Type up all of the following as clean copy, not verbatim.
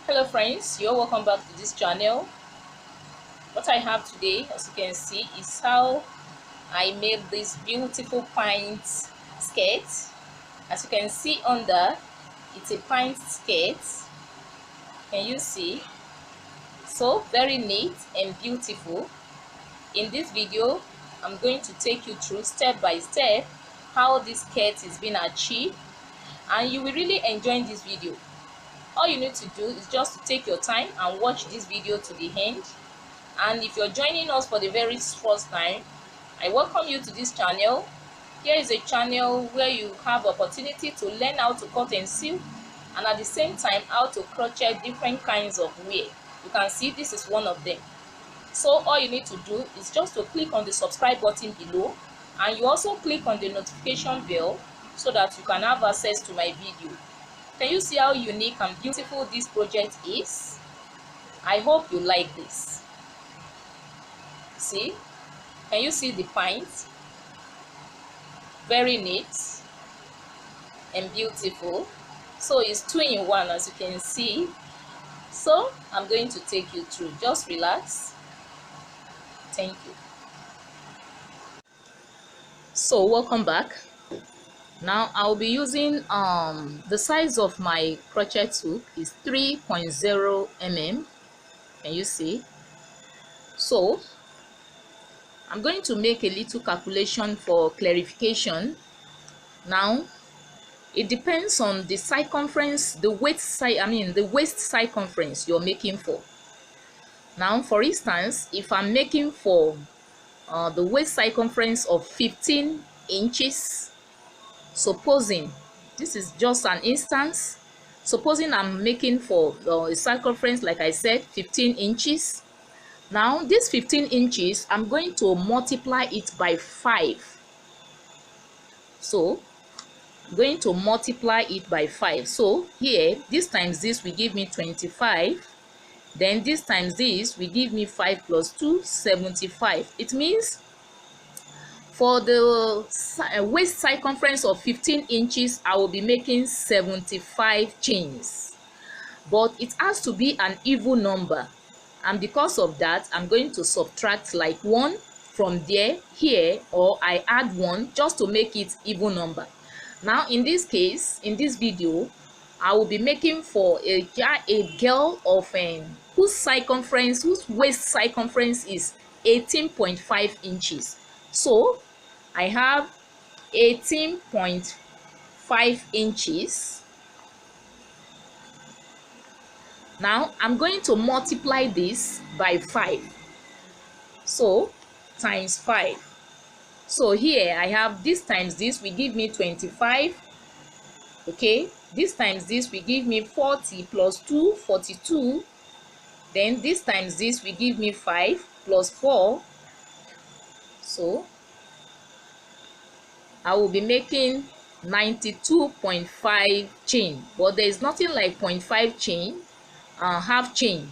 Hello friends, you're welcome back to this channel. What I have today, as you can see, is how I made this beautiful pant skirt. As you can see under, it's a pant skirt. Can you see? So very neat and beautiful. In this video, I'm going to take you through step by step how this skirt is being achieved, and you will really enjoy this video. All you need to do is just to take your time and watch this video to the end. And if you're joining us for the very first time, I welcome you to this channel. Here is a channel where you have opportunity to learn how to cut and sew, and at the same time how to crochet different kinds of wear. You can see this is one of them. So all you need to do is just to click on the subscribe button below, and you also click on the notification bell so that you can have access to my video. Can you see how unique and beautiful this project is? I hope you like this. See, can you see the pant? Very neat and beautiful. So it's 2-in-1, as you can see. So I'm going to take you through. Just relax. Thank you. So welcome back. Now I'll be using the size of my crochet hook is 3.0 mm. Can you see? So I'm going to make a little calculation for clarification. Now it depends on the circumference, the waist circumference you're making for. Now for instance, if I'm making for the waist circumference of 15 inches, supposing this is just an instance, supposing I'm making for a circumference, like I said, 15 inches. Now this 15 inches, I'm going to multiply it by 5. So I'm going to multiply it by 5. So here, this times this will give me 25. Then this times this will give me 5 plus 2, 75. It means for the waist circumference of 15 inches, I will be making 75 chains. But it has to be an even number. And because of that, I'm going to subtract like 1 from there, here, or I add 1 just to make it even number. Now in this case, in this video, I will be making for a girl of whose waist circumference is 18.5 inches. So I have 18.5 inches. Now I'm going to multiply this by 5. So times 5. So here I have this times this will give me 25. Okay, this times this will give me 40 plus 2, 42. Then this times this will give me 5 plus 4. So I will be making 92.5 chain, but there is nothing like 0.5 chain, half chain.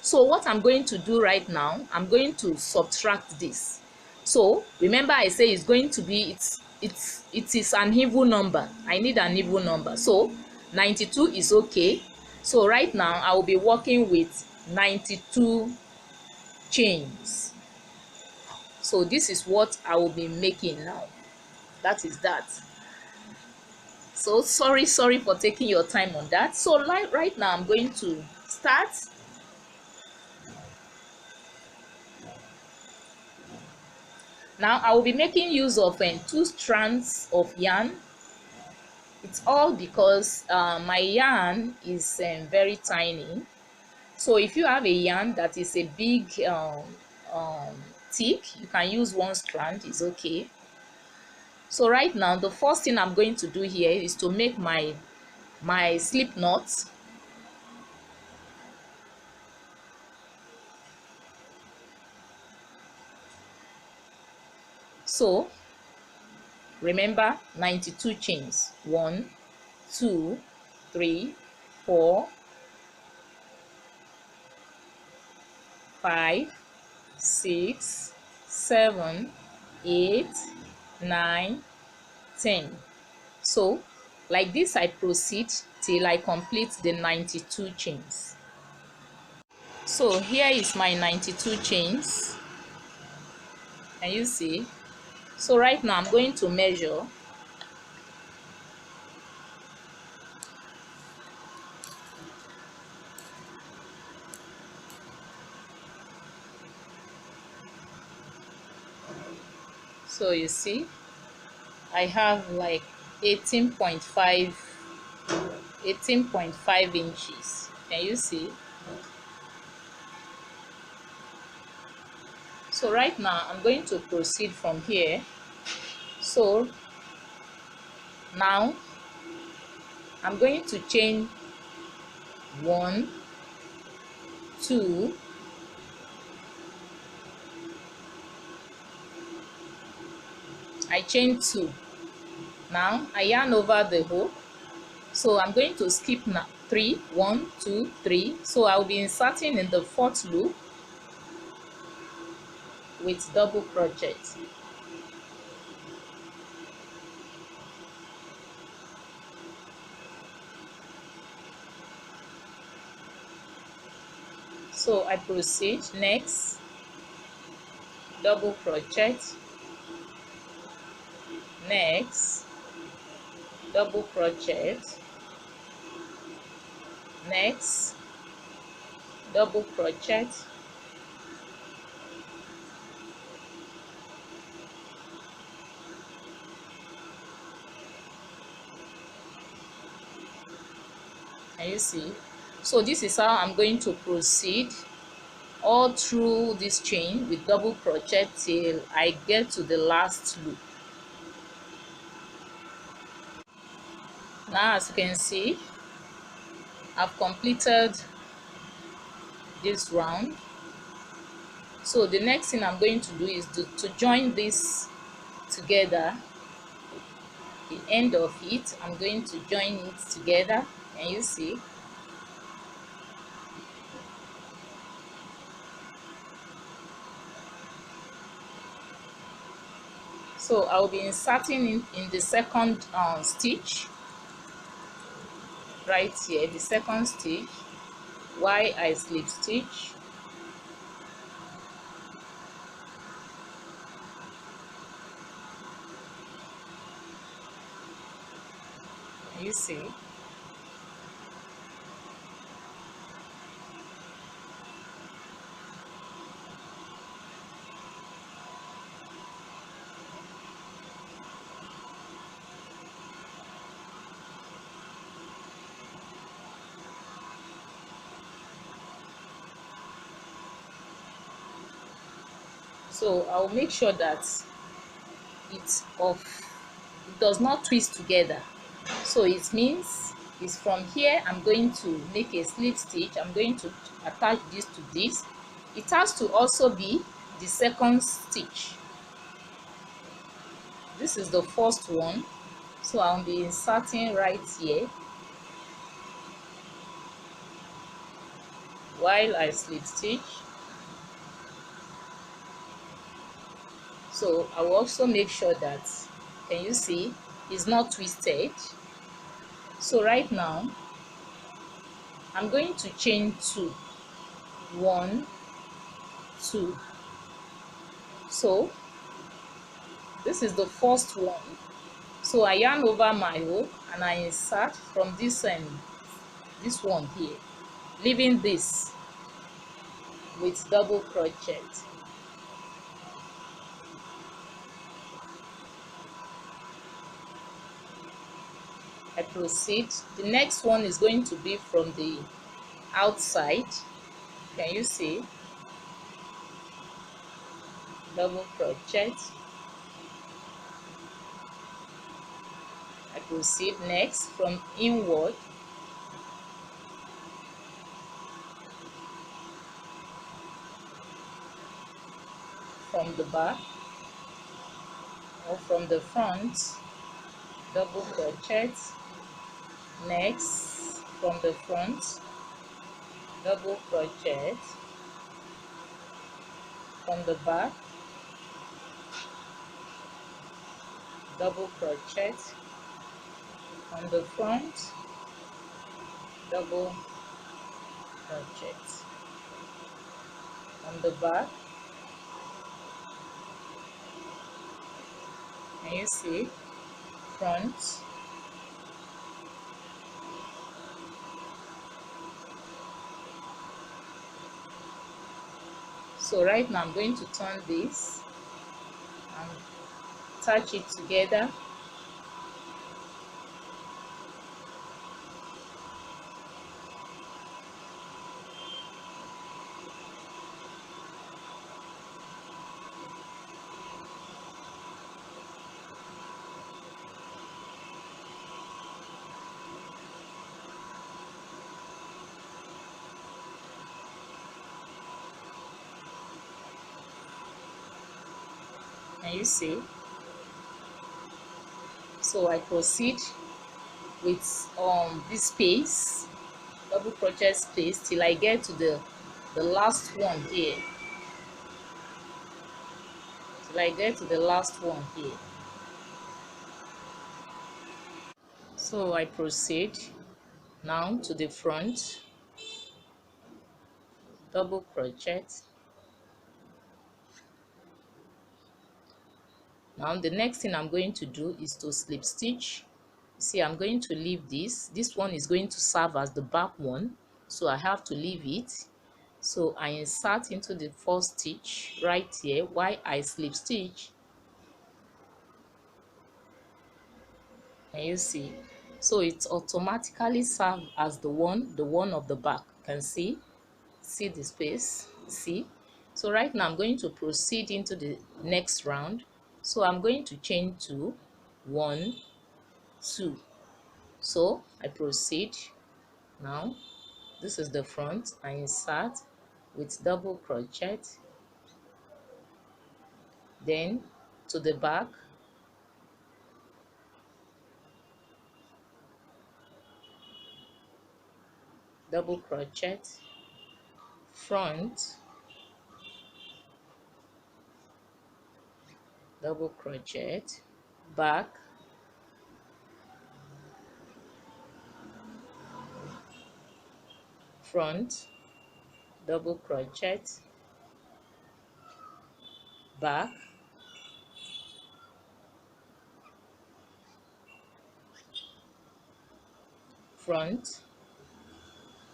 So what I'm going to do right now, I'm going to subtract this. So remember I say it's going to be it is an even number. I need an even number. So 92 is okay. So right now I will be working with 92 chains. So this is what I will be making now. That is that. So sorry for taking your time on that. So like right now I'm going to start. Now I will be making use of 2 strands of yarn. It's all because my yarn is very tiny. So if you have a yarn that is a big thick, you can use 1 strand, is okay. So right now the first thing I'm going to do here is to make my slip knot. So remember 92 chains. 1, 2, 3, 4, 5, 6, 7, 8, 9, 10. So like this I proceed till I complete the 92 chains. So here is my 92 chains. Can you see? So right now I'm going to measure. So you see, I have like 18.5 inches. Can you see? So right now I'm going to proceed from here. So now I'm going to chain 1, 2, I chain 2. Now I yarn over the hook. So I'm going to skip now 3, 1, 2, 3. So I'll be inserting in the 4th loop with double crochet. So I proceed. Next, double crochet. Next, double crochet. Next, double crochet. Can you see? So this is how I'm going to proceed all through this chain with double crochet till I get to the last loop. Now as you can see, I've completed this round. So the next thing I'm going to do is to join this together. The end of it, I'm going to join it together. Can you see? So I'll be inserting in the second stitch right here, the second stitch, while I slip stitch. You see? So I'll make sure that it does not twist together. So it means it's from here I'm going to make a slip stitch. I'm going to attach this to this. It has to also be the second stitch. This is the first one, so I'll be inserting right here while I slip stitch. So I will also make sure that, can you see, it's not twisted. So right now I'm going to chain 2, 1, 2. So this is the first one. So I yarn over my hook and I insert from this end, this one here, leaving this with double crochet. I proceed. The next one is going to be from the outside. Can you see? Double crochet. I proceed next from inward. From the back or from the front, double crochet. Next from the front, double crochet. From the back, double crochet. On the front, double crochet. on the back. And you see front, so right now I'm going to turn this and attach it together. And you see, so I proceed with this space, double crochet space, till I get to the last one here, till I get to the last one here. So I proceed now to the front, double crochet. Now the next thing I'm going to do is to slip stitch. See, I'm going to leave this one is going to serve as the back one, so I have to leave it. So I insert into the first stitch right here while I slip stitch. And you see, so it automatically serves as the one of the back. You can see the space, see. So right now I'm going to proceed into the next round. So I'm going to chain 2, 1, 2. So I proceed now. This is the front. I insert with double crochet, then to the back, double crochet, front, double crochet, back, front, double crochet, back, front,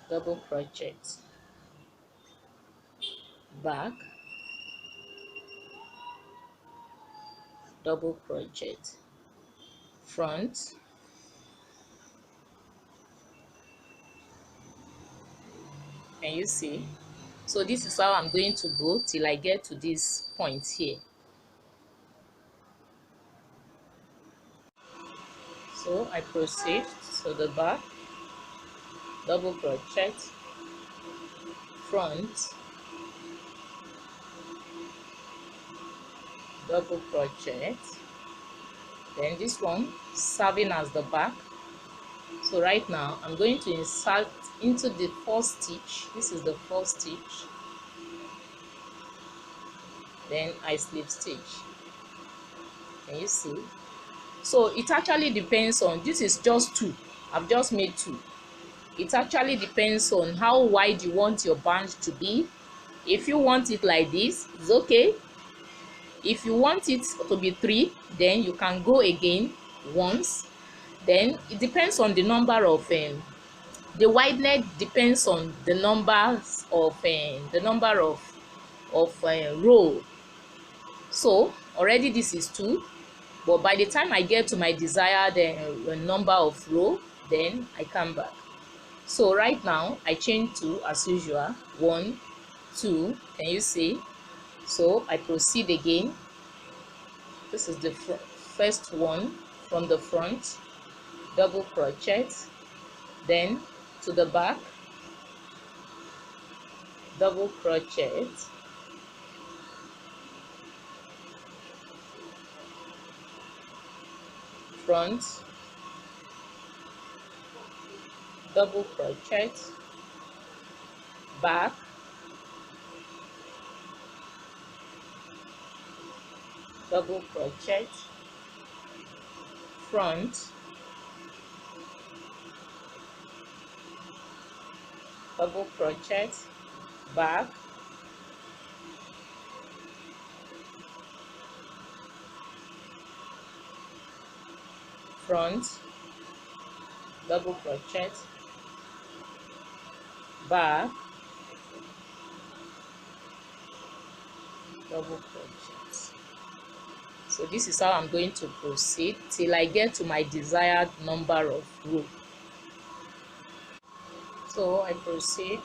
double crochet, back, double crochet, front, and you see, so this is how I'm going to go till I get to this point here. So I proceed to the back, double crochet, front, double crochet, then this one serving as the back. So right now I'm going to insert into the first stitch. This is the first stitch, then I slip stitch. Can you see? So it actually depends on, this is just 2, I've just made 2. It actually depends on how wide you want your band to be. If you want it like this, it's okay. If you want it to be 3, then you can go again once. Then it depends on the number of the wideness depends on the numbers of row. So already this is 2, but by the time I get to my desired number of row, then I come back. So right now I chain 2 as usual, 1, 2. Can you see? So I proceed again. This is the first one from the front, double crochet, then to the back, double crochet, front, double crochet, back, double crochet, front, double crochet, back, front, double crochet, back, double crochet. So this is how I'm going to proceed till I get to my desired number of row. So I proceed.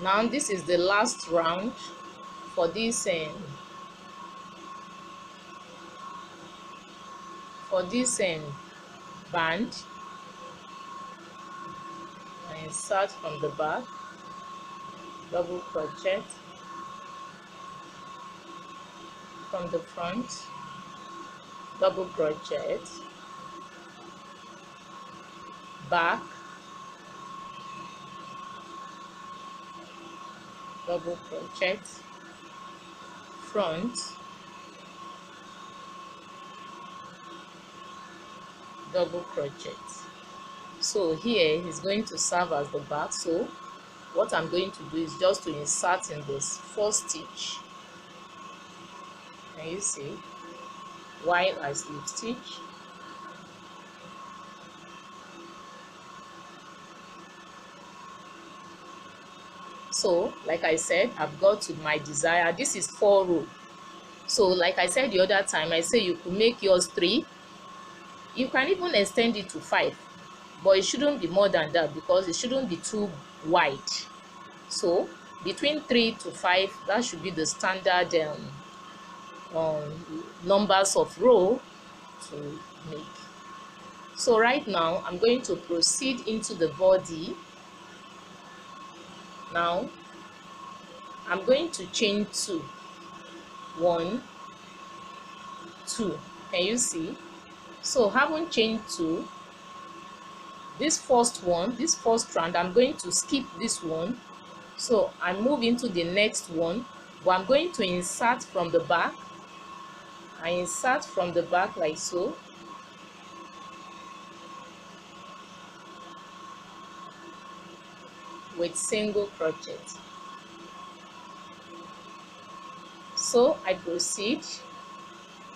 Now this is the last round for this band. I insert from the back, double crochet, from the front, double crochet, back, double crochet, front, double crochet. So here is going to serve as the back. So what I'm going to do is just to insert in this first stitch, and you see, while I slip stitch, so like I said, I've got to my desire. This is 4 rows. So like I said the other time, I say you could make yours 3. You can even extend it to 5, but it shouldn't be more than that because it shouldn't be too wide. So between 3 to 5, that should be the standard numbers of row to make. So right now I'm going to proceed into the body. Now I'm going to chain 2, 1, 2. Can you see? So having chained 2, this first strand, I'm going to skip this one. So I move into the next one, but I'm going to insert from the back. I insert from the back like so. With single crochet. So I proceed.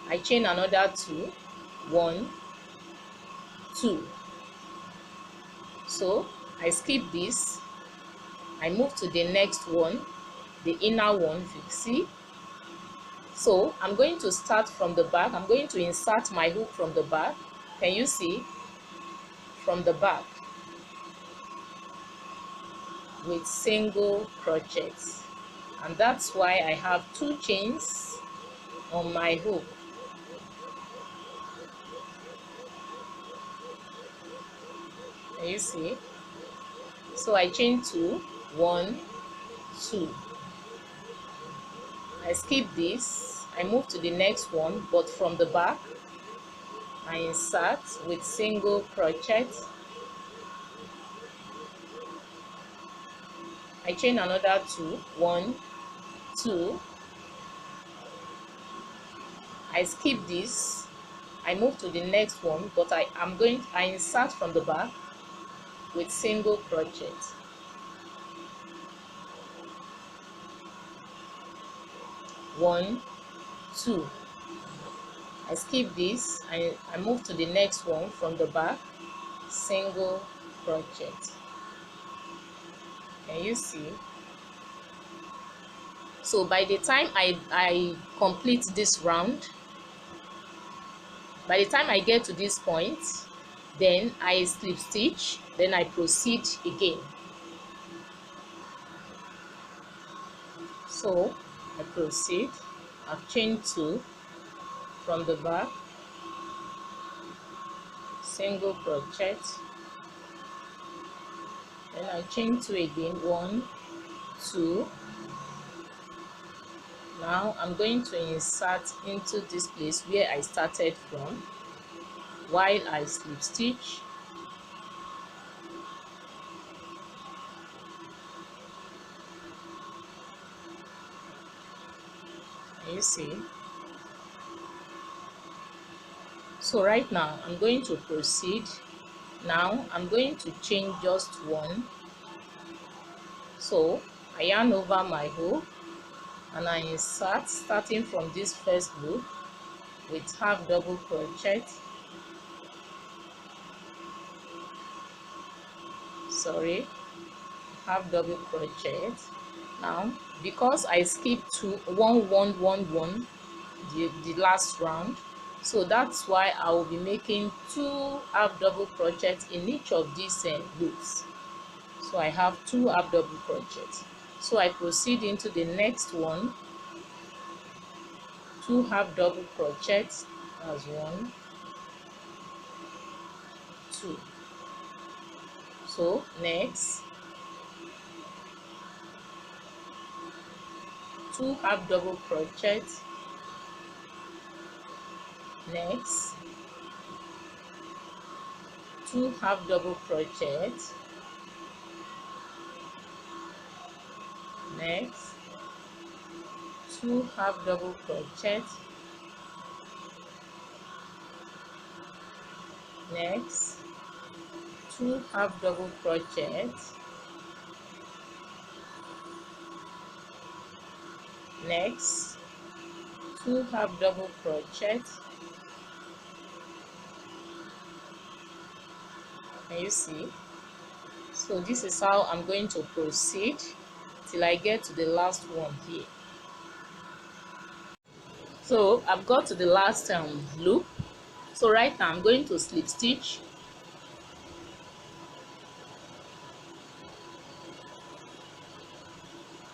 I chain another 2, 1, 2. So I skip this. I move to the next one, the inner one, if you see. So I'm going to start from the back. I'm going to insert my hook from the back. Can you see? From the back with single crochet, and that's why I have 2 chains on my hook. Can you see? So I chain 2, 1, 2. I skip this. I move to the next one, but from the back I insert with single crochet. I chain another 2, 1, 2. I skip this. I move to the next one, but I insert from the back with single crochet. One, 2. I skip this. I move to the next one from the back, single crochet. Can you see? So by the time I complete this round, by the time I get to this point, then I slip stitch, then I proceed again. So I proceed. I've chained 2 from the back, single crochet, then I chain 2 again, 1, 2. Now I'm going to insert into this place where I started from while I slip stitch. You see? So right now I'm going to proceed. Now I'm going to chain just 1. So I yarn over my hook and I insert, starting from this first loop with half double crochet. sorry, half double crochet. Now because I skipped to 1 1 1 1 the last round, so that's why I will be making 2 half double crochets in each of these loops. So I have 2 half double crochets. So I proceed into the next one, 2 half double crochets, as 1 2. So next 2 half double crochets, next 2 half double crochets, next 2 half double crochets, next 2 half double crochets, next 2 half double crochets. Can you see? So this is how I'm going to proceed till I get to the last one here. So I've got to the last loop. So right now I'm going to slip stitch.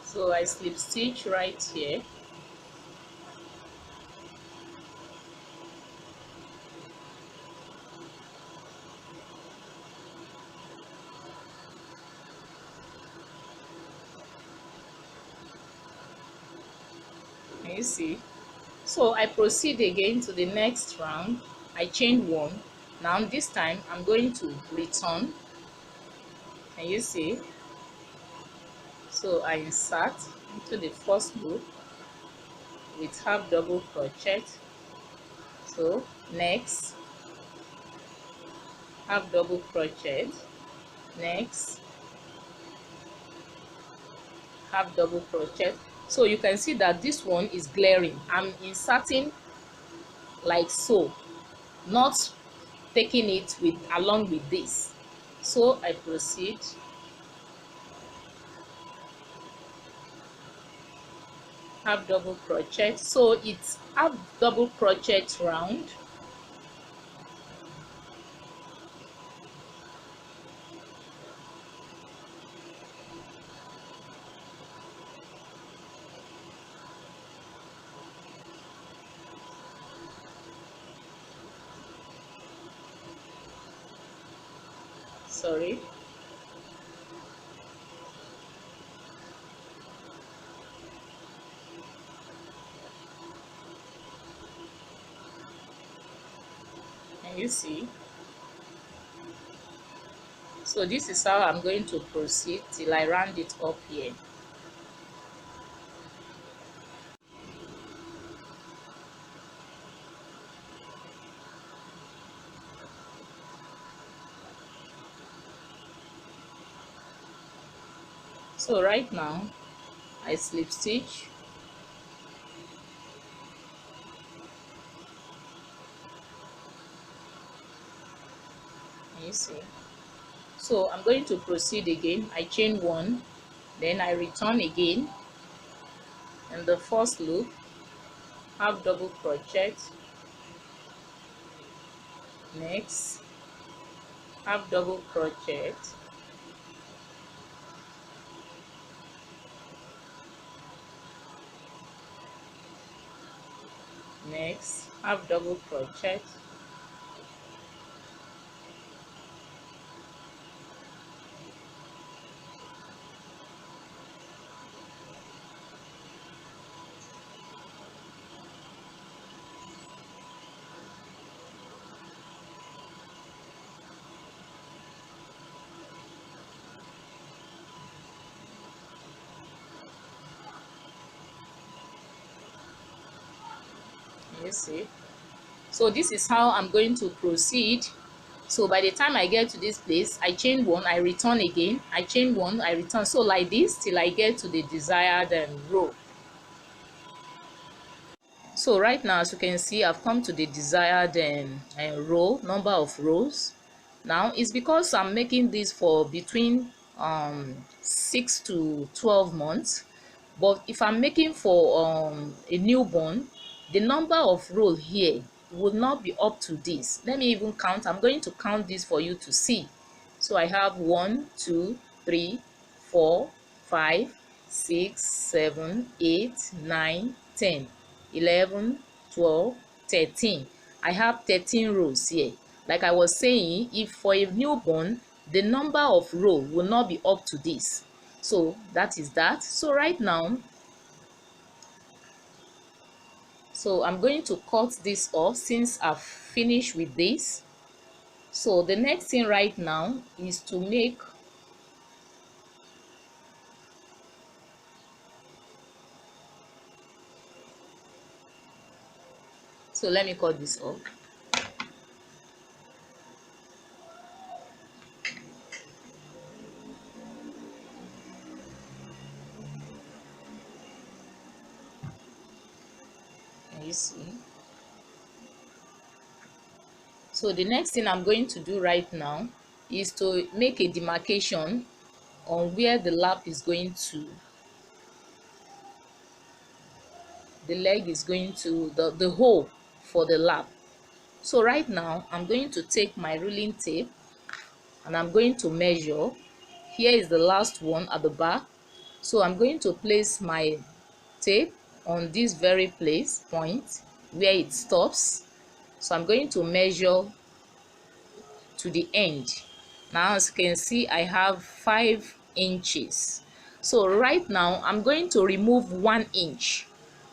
So I slip stitch right here. Can you see? So I proceed again to the next round. I chain 1. Now this time I'm going to return. Can you see? So I insert into the first loop with half double crochet. So next half double crochet, next half double crochet. So you can see that this one is glaring. I'm inserting like so, not taking it with along with this. So I proceed half double crochet. So it's half double crochet round. Sorry. Can you see? So this is how I'm going to proceed till I round it up here. So right now I slip stitch. Can you see? So I'm going to proceed again. I chain 1, then I return again in the first loop, half double crochet, next half double crochet, next half double crochet, you see. So this is how I'm going to proceed. So by the time I get to this place, I chain 1, I return again, I chain 1, I return, so like this till I get to the desired row. So right now, as you can see, I've come to the desired row, number of rows. Now it's because I'm making this for between 6 to 12 months, but if I'm making for a newborn, the number of roll here would not be up to this. Let me even count. I'm going to count this for you to see. So I have 1 2 3 4 5 6 7 8 9 10 11 12 13. I have 13 rows here. Like I was saying, if for a newborn, the number of row will not be up to this. So that is that. So right now, so I'm going to cut this off since I've finished with this. So the next thing right now is to make, so let me cut this off. Can you see? So the next thing I'm going to do right now is to make a demarcation on where the lap is going to, the leg is going to, the hole for the lap. So right now I'm going to take my ruling tape and I'm going to measure. Here is the last one at the back. So I'm going to place my tape on this very point where it stops. So I'm going to measure to the end. Now as you can see, I have 5 inches. So right now I'm going to remove 1 inch.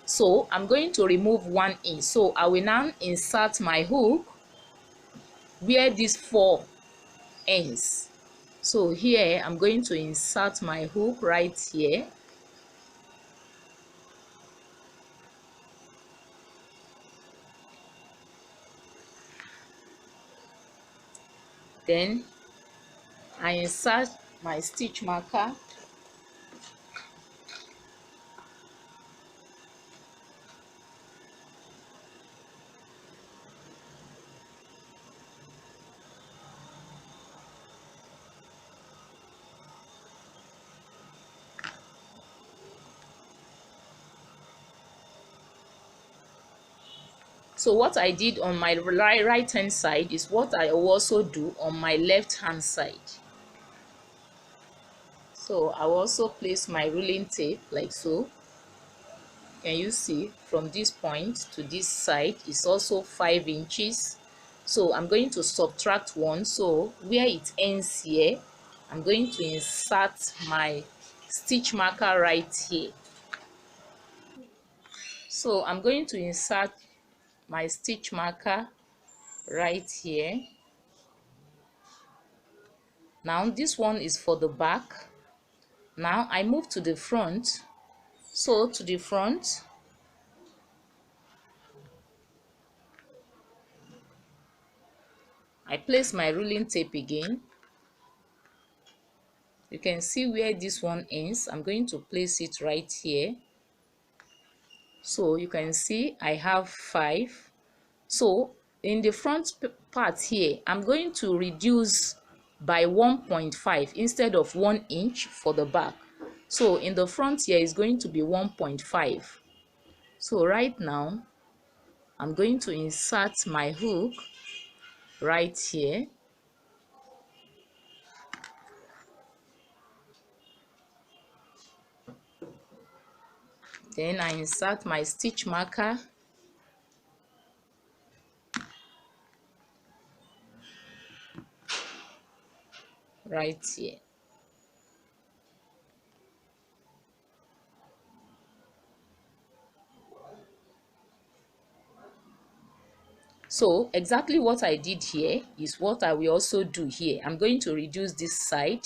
So I'm going to remove 1 inch. So I will now insert my hook where these 4 ends. So here I'm going to insert my hook right here. Then I insert my stitch marker. So what I did on my right hand side is what I will also do on my left hand side. So I will also place my ruling tape like so. Can you see from this point to this side is also 5 inches. So I'm going to subtract 1. So where it ends here, I'm going to insert my stitch marker right here. So I'm going to insert my stitch marker right here. Now this one is for the back. Now I move to the front. So to the front, I place my ruling tape again. You can see where this one ends. I'm going to place it right here. So you can see I have 5. So in the front part here, I'm going to reduce by 1.5 instead of 1 inch for the back. So in the front here is going to be 1.5. So right now I'm going to insert my hook right here. Then I insert my stitch marker right here. So exactly what I did here is what I will also do here. I'm going to reduce this side.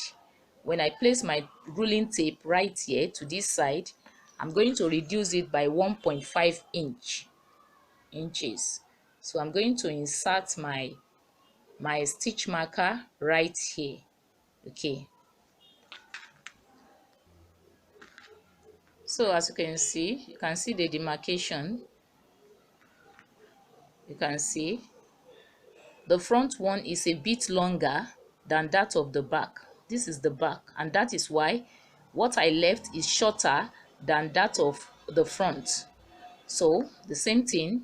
When I place my ruling tape right here to this side, I'm going to reduce it by 1.5 inches. So I'm going to insert my stitch marker right here. Okay. So as you can see the demarcation. You can see The front one is a bit longer than that of the back. This is the back, and that is why what I left is shorter than that of the front. So the same thing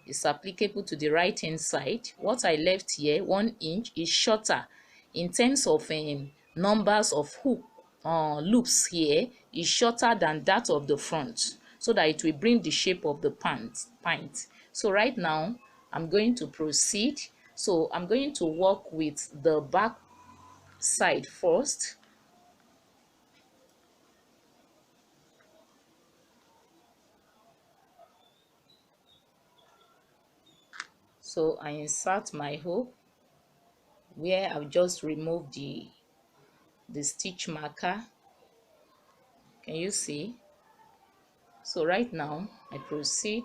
is applicable to the right hand side. What I left here, 1 inch, is shorter in terms of numbers of hook loops. Here is shorter than that of the front, so that it will bring the shape of the pant. So right now I'm going to proceed. So I'm going to work with the back side first. So I insert my hook where I've just removed the stitch marker. Can you see? So right now I proceed.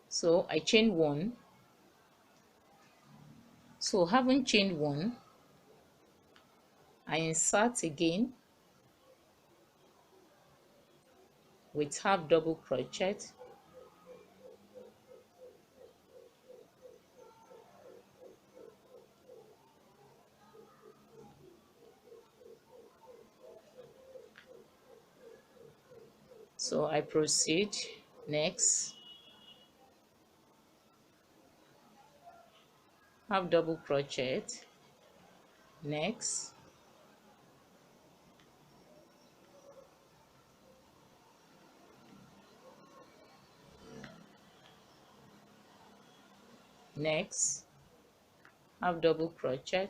So I chain 1. So having chained 1, I insert again with half double crochet. So I proceed. Next, half double crochet. Next, next, half double crochet.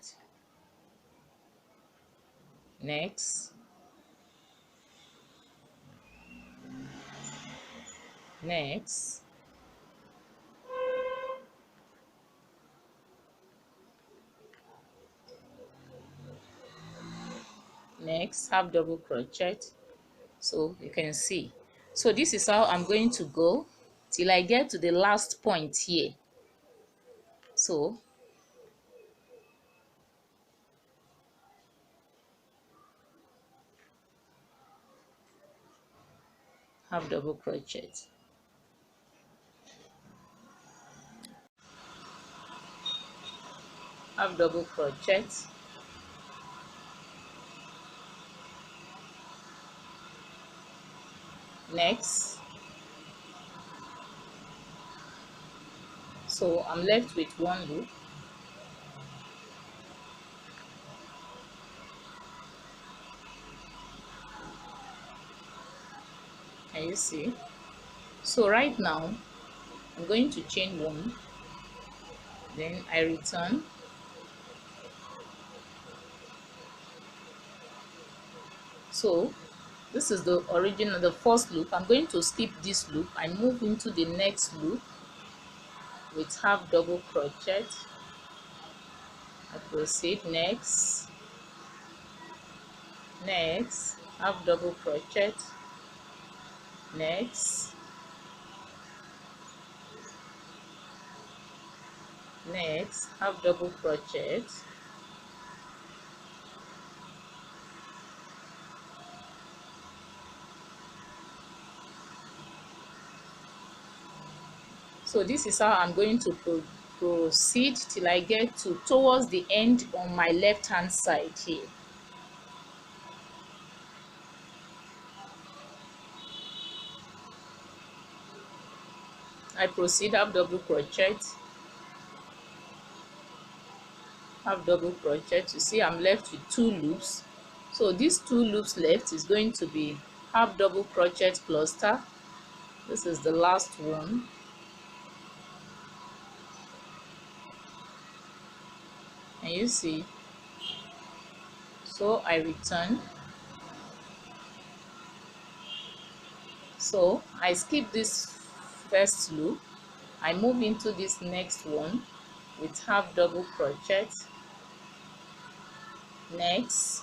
Next, next, next, half double crochet. So you can see. So this is how I'm going to go till I get to the last point here. So half double crochet, half double crochet, next. So I'm left with 1 loop. Can you see? So right now I'm going to chain 1, then I return. So this is the original, the first loop. I'm going to skip this loop. I move into the next loop with half double crochet. I proceed. Next, next, half double crochet, next, next, half double crochet, so this is how I'm going to proceed till I get to towards the end on my left hand side here. I proceed, half double crochet, half double crochet. You see I'm left with 2 loops. So these 2 loops left is going to be half double crochet cluster. This is the last one. And you see, so I return. So I skip this first loop. I move into this next one with half double crochet, next,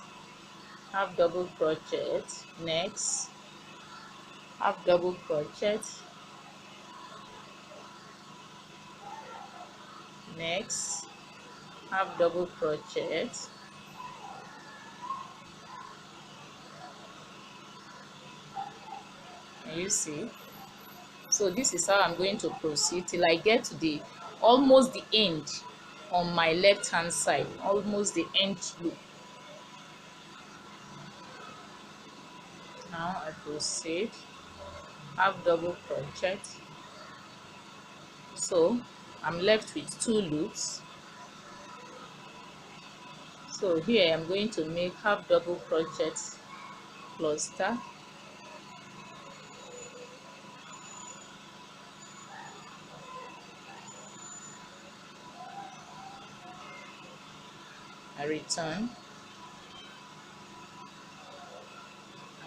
half double crochet, next, half double crochet, next half double crochet, and you see. So this is how I'm going to proceed till I get to the almost the end on my left hand side, almost the end loop. Now I proceed half double crochet. So I'm left with 2 loops. So here I'm going to make half double crochet cluster, I return,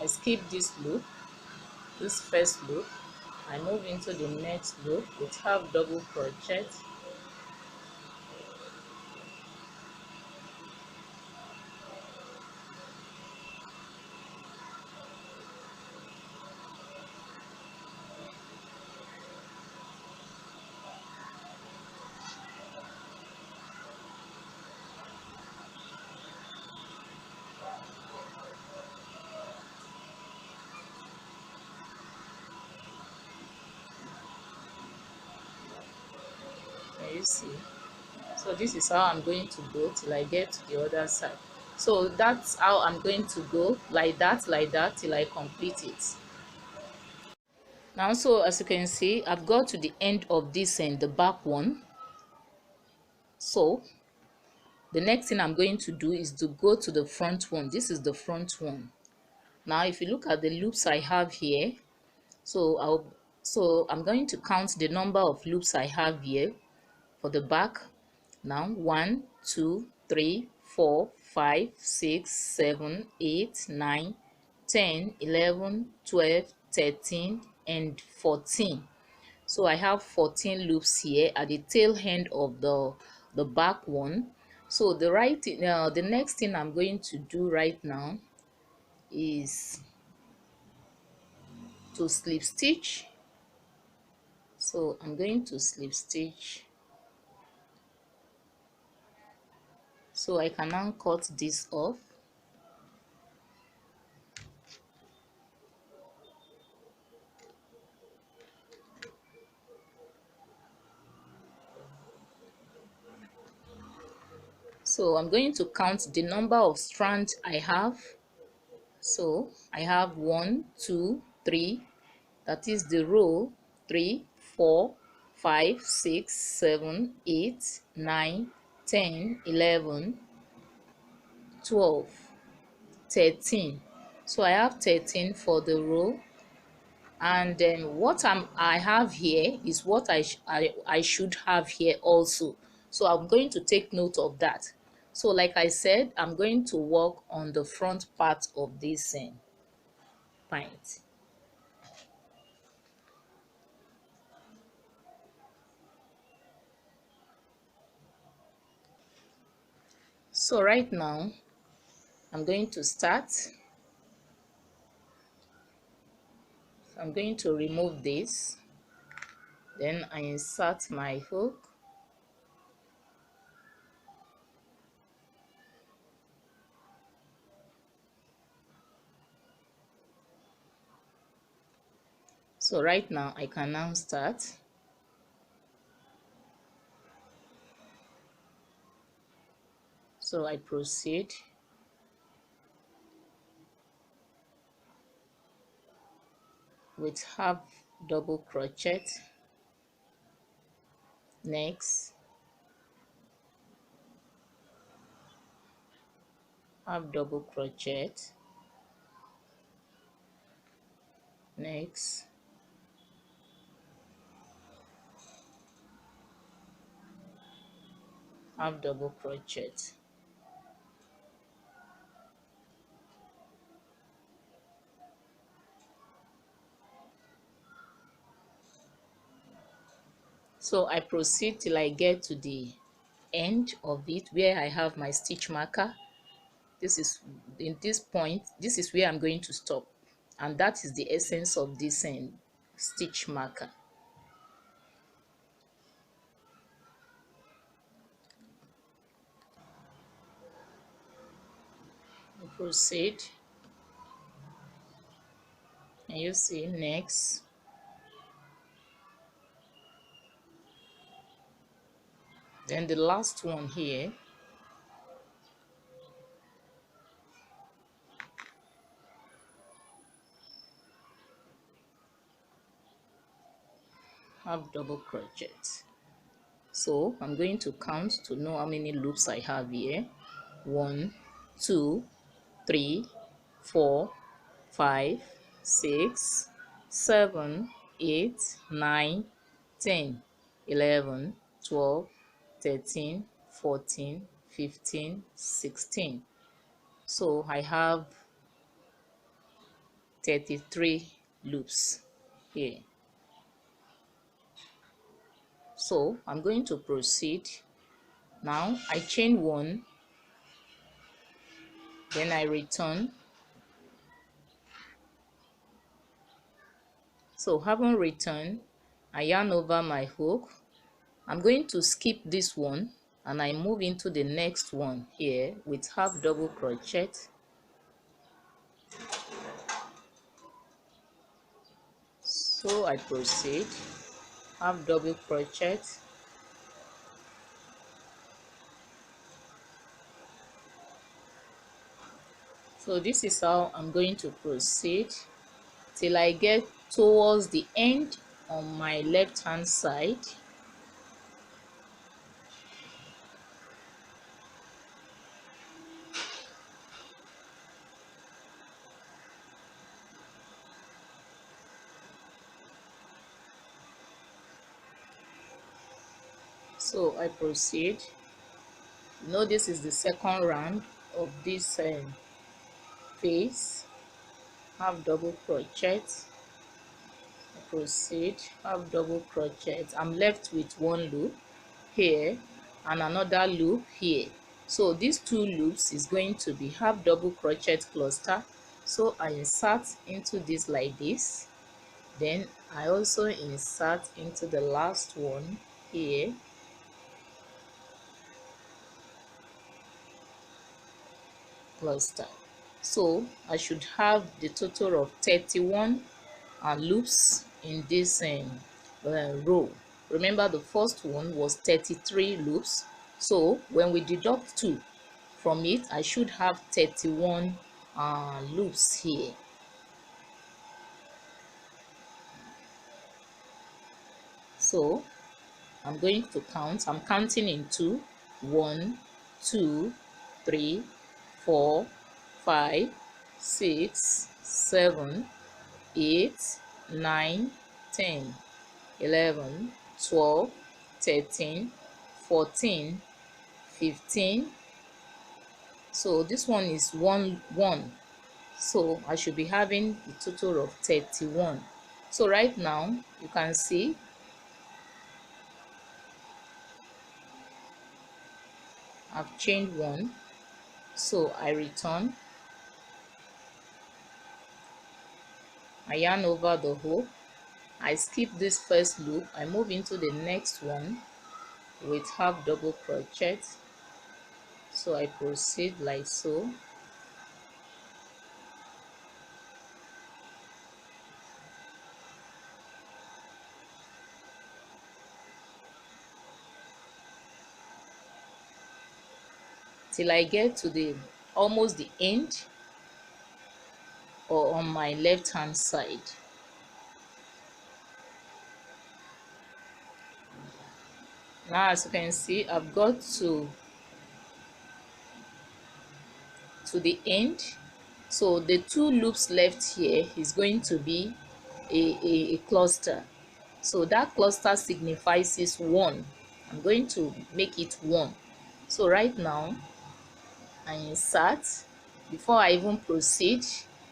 I skip this loop, this first loop, I move into the next loop with half double crochet, and you see. So this is how I'm going to go till I get to the other side. So that's how I'm going to go, like that till I complete it. Now, so as you can see, I've got to the end of this and the back one. So the next thing I'm going to do is to go to the front one. This is the front one. Now if you look at the loops I have here, so I'm going to count the number of loops I have here for the back. Now 1 2 3 4 5 6 7 8 9 10 11 12 13 and 14. So I have 14 loops here at the tail end of the back one. So the next thing I'm going to do right now is to slip stitch. So I'm going to slip stitch, so I can now cut this off. So I'm going to count the number of strands I have. So I have 1 2 3, that is the row, 3 4 5 6 7 8 9 10 11 12 13. So I have 13 for the row, and then what I have here is what I should have here also. So I'm going to take note of that. So like I said, I'm going to work on the front part of this pant. So right now I'm going to start. I'm going to remove this, then I insert my hook. So right now I can now start. So I proceed with half double crochet, next half double crochet, next half double crochet. So I proceed till I get to the end of it where I have my stitch marker. This is in this point, this is where I'm going to stop, and that is the essence of this stitch marker. Proceed, and you see next, then the last one here, have double crochet. So I'm going to count to know how many loops I have here. 1, 2, 3, 4, 5, 6, 7, 8, 9, 10, 11, 12, 13, 14, 15, 16. So I have 33 loops here. So I'm going to proceed. Now I chain 1, then I return. So having returned, I yarn over my hook. I'm going to skip this one and I move into the next one here with half double crochet. So I proceed, half double crochet, so this is how I'm going to proceed till I get towards the end on my left hand side. So I proceed. You know, this is the second round of this phase. Half double crochet, proceed, half double crochet. I'm left with one loop here and another loop here. So these two loops is going to be half double crochet cluster. So I insert into this like this, then I also insert into the last one here, cluster. So I should have the total of 31 loops in this row. Remember, the first one was 33 loops, so when we deduct 2 from it, I should have 31 loops here. So I'm going to count. I'm counting in 2. 1, 2, 3, 4, 5, 6, 7, 8, 9, 10, 11, 12, 13, 14, 15. So this one is 1, 1. So I should be having a total of 31. So right now you can see I've chained 1. So I return. I yarn over the hook. I skip this first loop. I move into the next one with half double crochet. So I proceed like so. Till I get to the almost the end or on my left hand side. Now as you can see, I've got to the end. So the 2 loops left here is going to be a cluster. So that cluster signifies is 1. I'm going to make it 1. So right now I insert. Before I even proceed,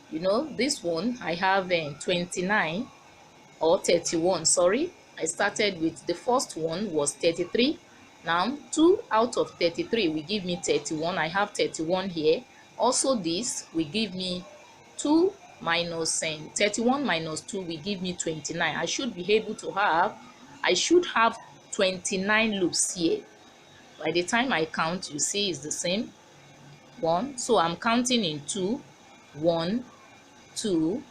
you know, this one I have 29 or 31, sorry. I started with the first one was 33. Now 2 out of 33 will give me 31. I have 31 here. Also this will give me 2 minus 31 minus 2 will give me 29. I should have 29 loops here. By the time I count, you see it's the same. 1. So I'm counting in 2. 1, 2,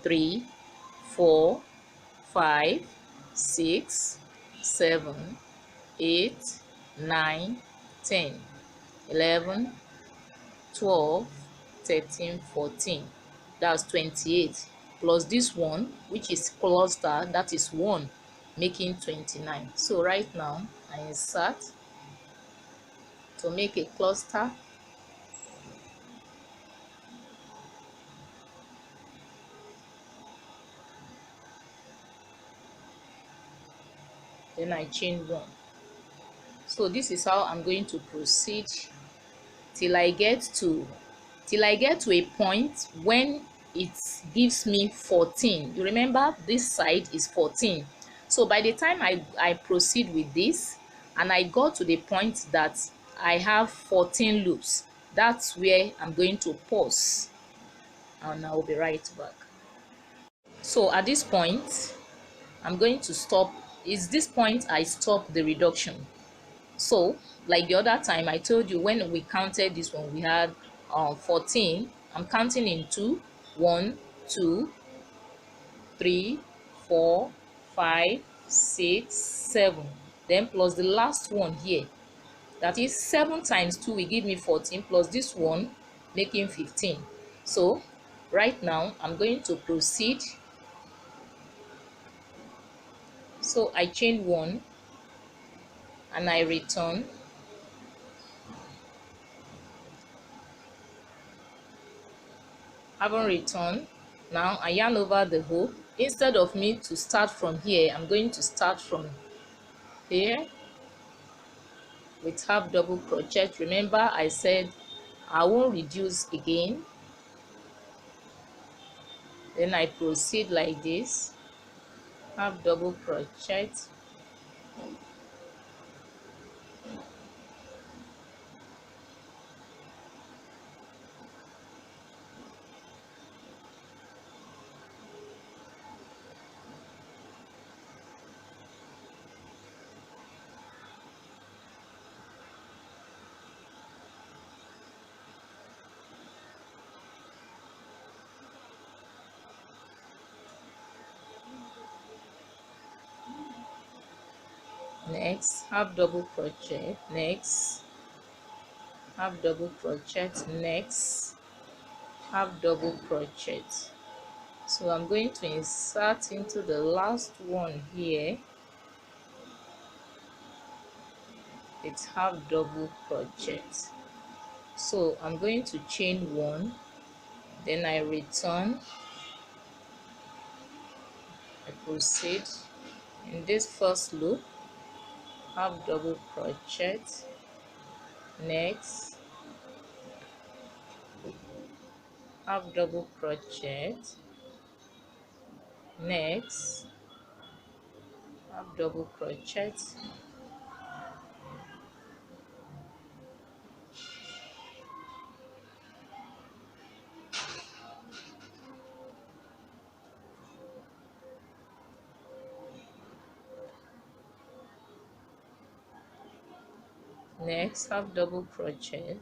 3, 4, 5, 6, 7, 8, 9, 10, 11, 12, 13, 14. That's 28. Plus this one, which is cluster, that is 1, making 29. So right now, I insert to make a cluster. Then I chain 1. So this is how I'm going to proceed till I get to a point when it gives me 14. You remember this side is 14. So by the time I proceed with this and I got to the point that I have 14 loops, that's where I'm going to pause, and I'll be right back. So at this point, I'm going to stop. It's this point I stop the reduction. So like the other time I told you, when we counted this one, we had 14. I'm counting in 2. 1, 2, 3, 4, 5, 6, 7. Then plus the last one here. That is 7 times 2 will give me 14, plus this one making 15. So right now I'm going to proceed. So I chain 1 and I return. Haven't returned. Now I yarn over the hook. Instead of me to start from here, I'm going to start from here with half double crochet. Remember I said I won't reduce again. Then I proceed like this, half double crochet, next half double crochet, next half double crochet, next half double crochet. So I'm going to insert into the last one here. It's half double crochet. So I'm going to chain 1, then I return. I proceed in this first loop, half double crochet, next half double crochet, next half double crochet, next half double crochet,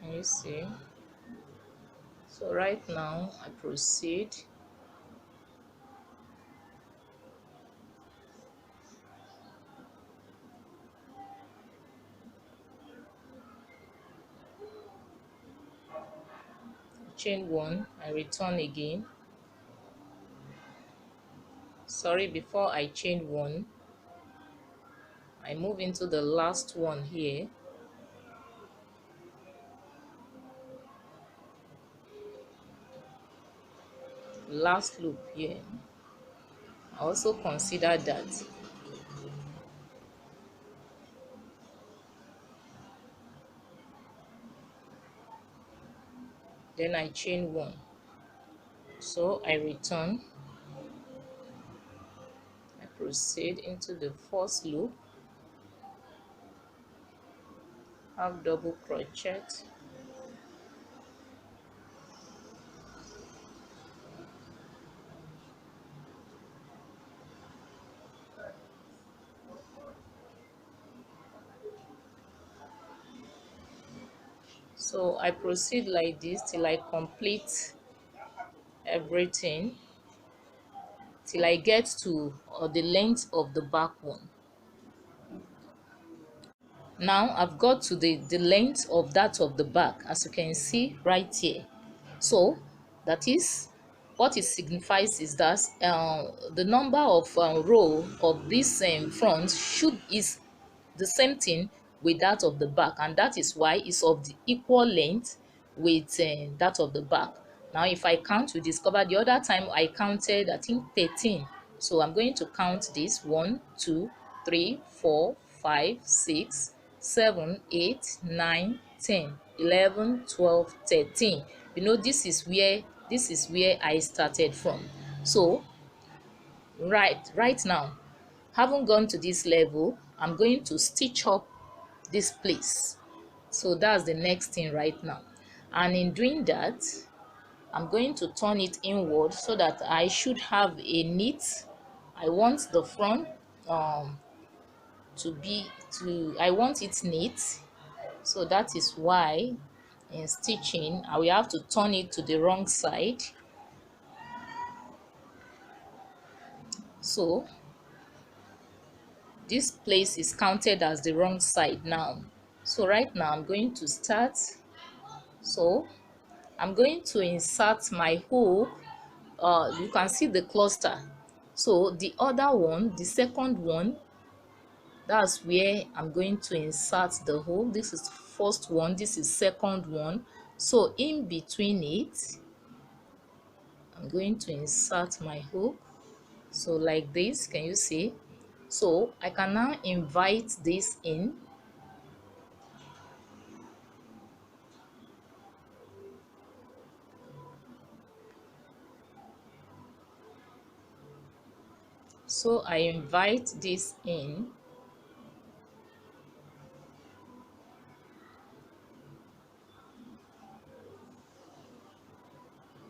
and you see. So right now I proceed. Chain 1, I return again. Sorry, before I chain 1, I move into the last one here, last loop here. I also consider that. then I chain 1. So I return, I proceed into the first loop, half double crochet, so I proceed like this till I complete everything, till I get to the length of the back one. Now I've got to the length of that of the back, as you can see right here. So that is what it signifies, is that the number of row of this front should is the same thing with that of the back, and that is why it's of the equal length with that of the back. Now if I count, we discover the other time I counted, I think 13. So I'm going to count this: 1 2 3 4 5 6 7 8 9 10 11 12 13. You know, this is where I started from. So right now, having gone to this level, I'm going to stitch up this place. So that's the next thing right now, and in doing that, I'm going to turn it inward so that I should have a knit. I want the front I want it neat, so that is why in stitching I will have to turn it to the wrong side. So this place is counted as the wrong side now. So right now I'm going to start. So I'm going to insert my hook. You can see the cluster. So the other one, the second one, that's where I'm going to insert the hook. This is first one, this is second one. So in between it, I'm going to insert my hook. So like this, can you see? So I can now invite this in. So I invite this in.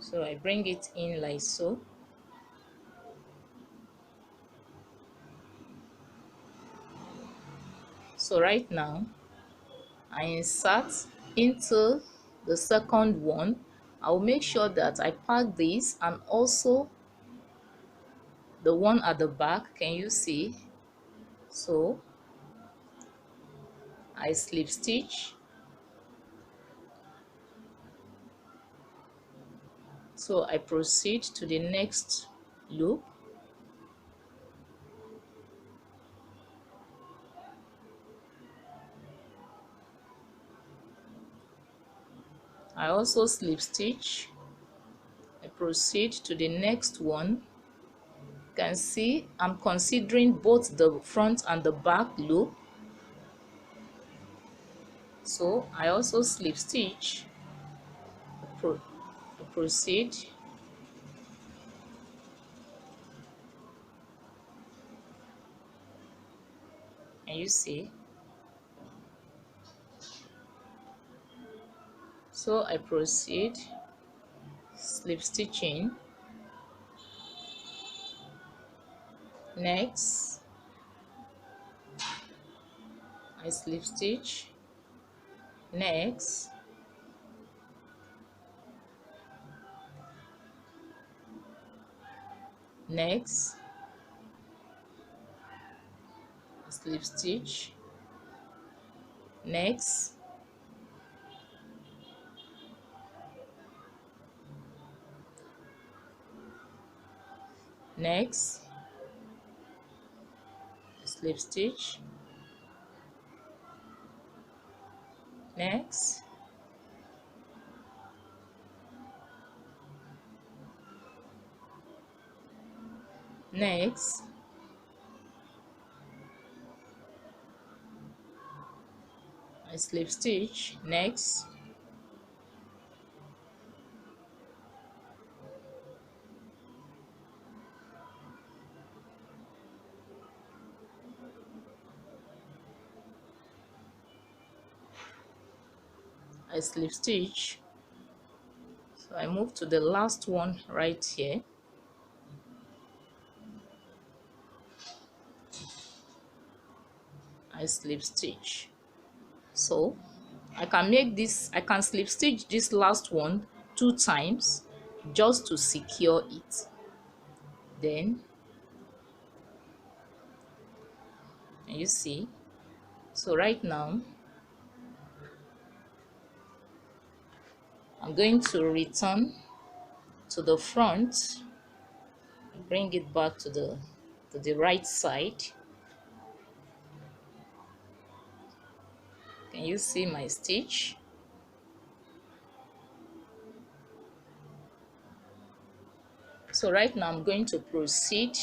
So I bring it in like so. So right now I insert into the second one. I'll make sure that I pack this and also the one at the back. Can you see? So I slip stitch. So I proceed to the next loop. I also slip stitch. I proceed to the next one. You can see I'm considering both the front and the back loop. So I also slip stitch. Proceed. And you see, so I proceed, slip stitching. Next I slip stitch. Next slip stitch. Next slip stitch. Next I slip stitch. Next I slip stitch. So I move to the last one right here. I slip stitch. So I can slip stitch this last one 2 times just to secure it. Then you see, so right now I'm going to return to the front, bring it back to the right side. Can you see my stitch? So right now I'm going to proceed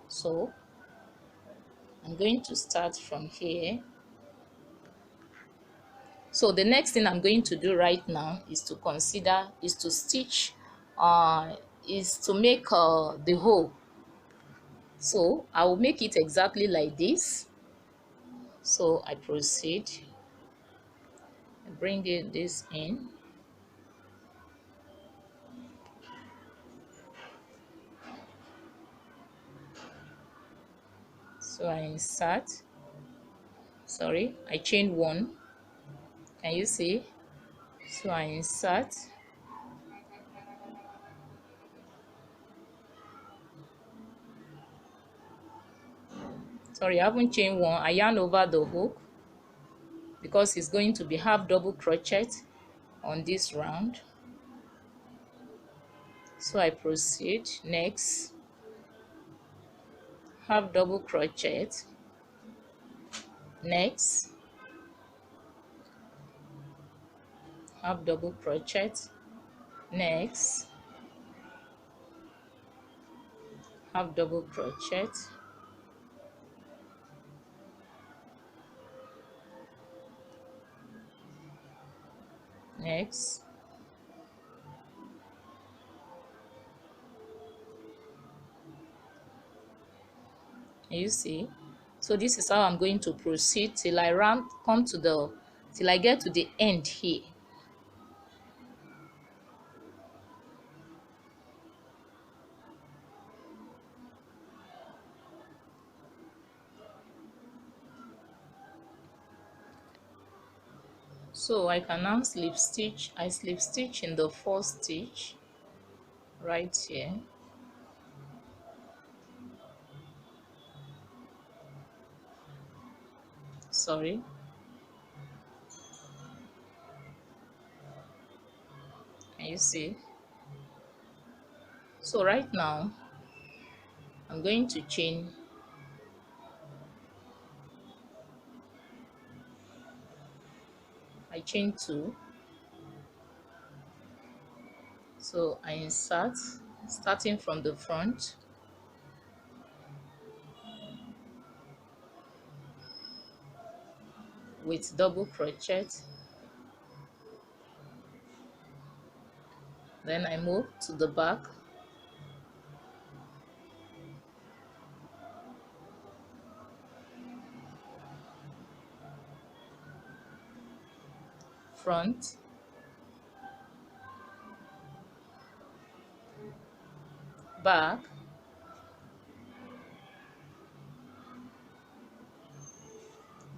so I'm going to start from here. So the next thing I'm going to do right now is to stitch, is to make the hole. So I will make it exactly like this. So I proceed, I bring this in. So I insert, sorry, I chain one. Can you see? So I insert, sorry, I haven't chained one. I yarn over the hook because it's going to be half double crochet on this round. So I proceed, next half double crochet, next half double crochet, next half double crochet, next you see. So this is how I'm going to proceed till I till I get to the end here. So I can now slip stitch. I slip stitch in the first stitch right here. Sorry. Can you see? So right now I'm going to chain I chain 2. So I insert, starting from the front, with double crochet. Then I move to the back, front, back,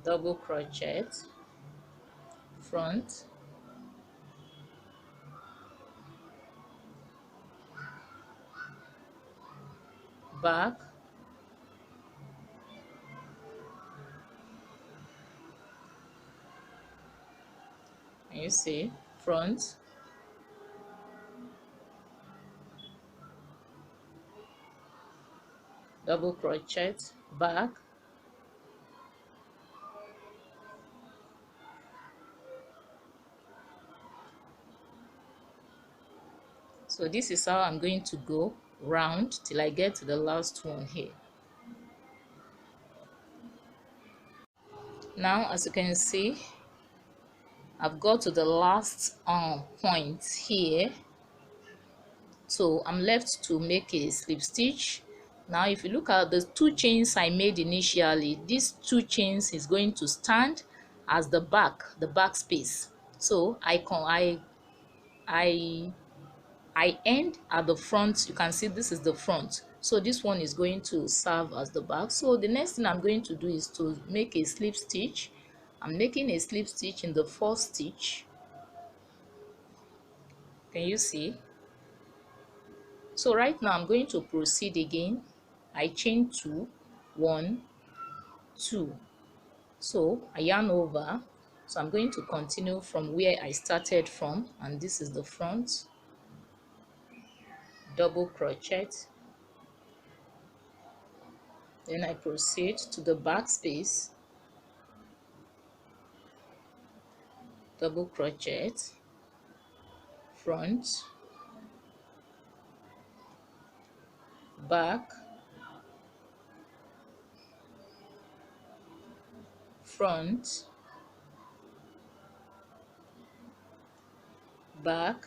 double crochet, front, back, and you see, front, double crochet, back, so this is how I'm going to go round till I get to the last one here. Now as you can see, I've got to the last point here. So I'm left to make a slip stitch. Now if you look at the 2 chains I made initially, these 2 chains is going to stand as the back space. So I end at the front. You can see this is the front, so this one is going to serve as the back. So the next thing I'm going to do is to make a slip stitch. I'm making a slip stitch in the first stitch. Can you see? So right now I'm going to proceed again. I chain 2, 1, 2. So I yarn over. So I'm going to continue from where I started from, and this is the front. Double crochet. Then I proceed to the back space. Double crochet, front, back, front, back,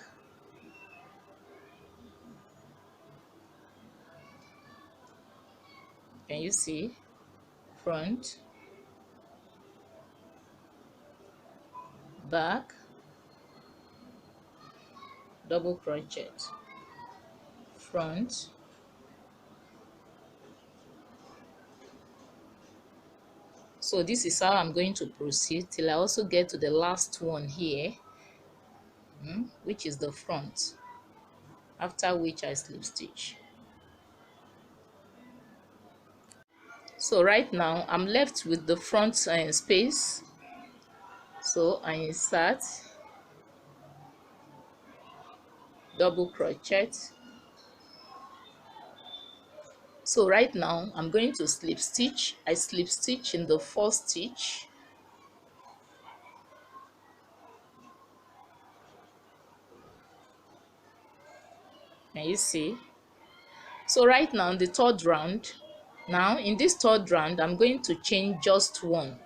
can you see? Front, back, double crochet, front, so this is how I'm going to proceed till I also get to the last one here, which is the front, after which I slip stitch. So right now I'm left with the front space, so I insert, double crochet. So right now I'm going to slip stitch. I slip stitch in the first stitch. Can you see? So right now in the third round, now in this third round I'm going to chain just 1.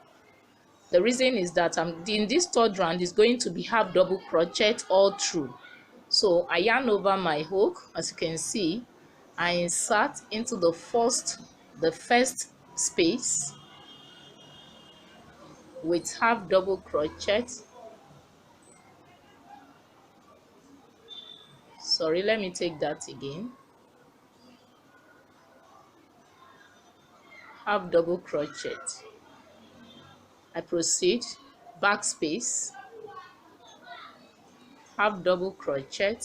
The reason is that in this third round is going to be half double crochet all through. So I yarn over my hook, as you can see. I insert into the first space with half double crochet. Sorry, let me take that again. Half double crochet. I proceed, back space, half double crochet,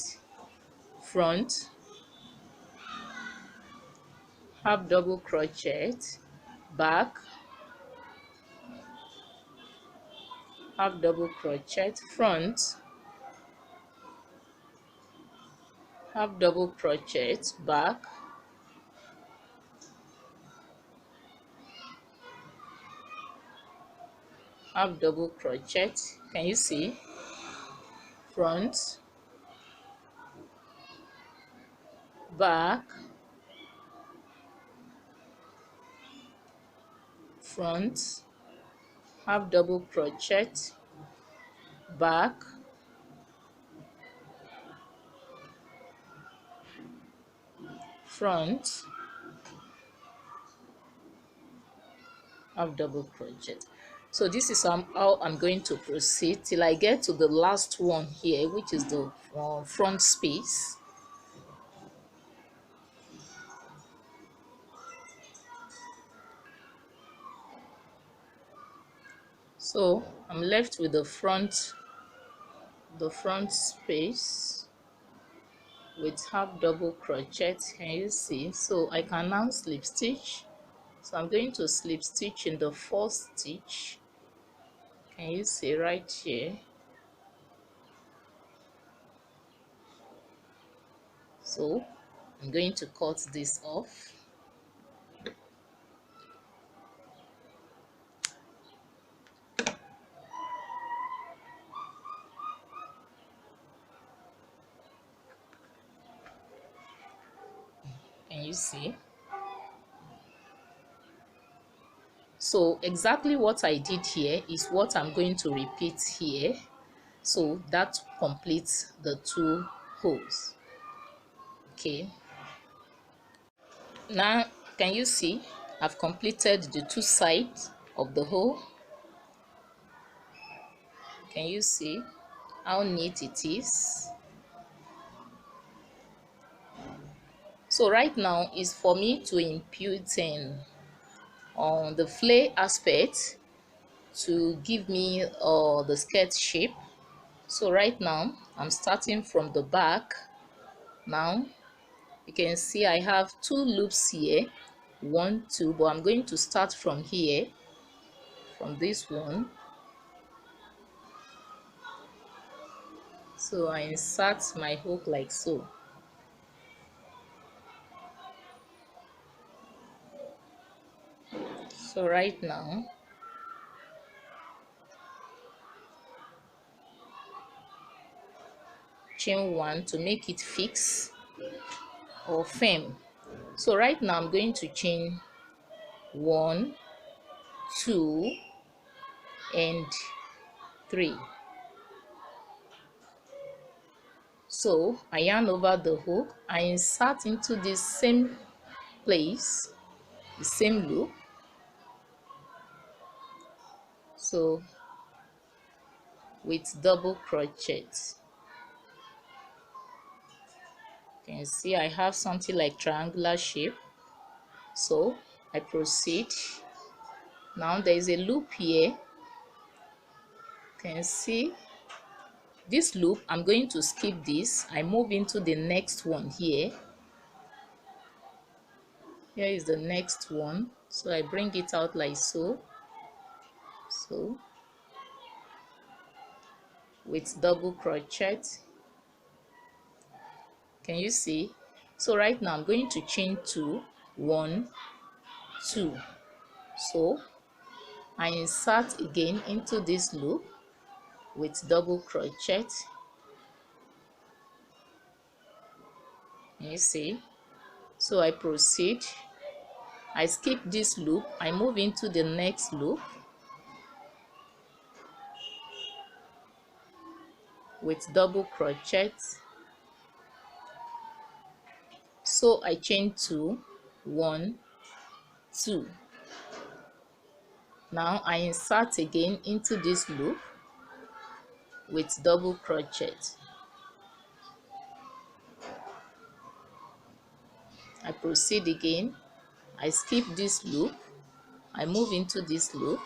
front, half double crochet, back, half double crochet, front, half double crochet, back, half double crochet. Can you see? Front, back, front, half double crochet, back, front, half double crochet. So this is how I'm going to proceed till I get to the last one here, which is the front space. So I'm left with the front space with half double crochet. Can you see? So I can now slip stitch. So I'm going to slip stitch in the first stitch. Can you see right here? So I'm going to cut this off. Can you see? So exactly what I did here is what I'm going to repeat here. So that completes the 2 holes. Okay, now can you see I've completed the two sides of the hole? Can you see how neat it is? So right now is for me to impute on the flare aspect to give me the skirt shape. So right now I'm starting from the back. Now you can see I have two loops here, 1 2, but I'm going to start from here, from this one. So I insert my hook like so. So right now chain 1 to make it fix or firm. So right now I'm going to chain 1 2 and 3. So I yarn over the hook, I insert into this same place, the same loop. So with double crochet, you can see I have something like triangular shape. So I proceed. Now there is a loop here. You can see this loop, I'm going to skip this. I move into the next one here. Here is the next one. So I bring it out like so. So with double crochet, can you see? So right now I'm going to chain 2 1 2. So I insert again into this loop with double crochet. Can you see? So I proceed. I skip this loop, I move into the next loop with double crochet. So I chain 2 1 2. Now I insert again into this loop with double crochet. I proceed again. I skip this loop, I move into this loop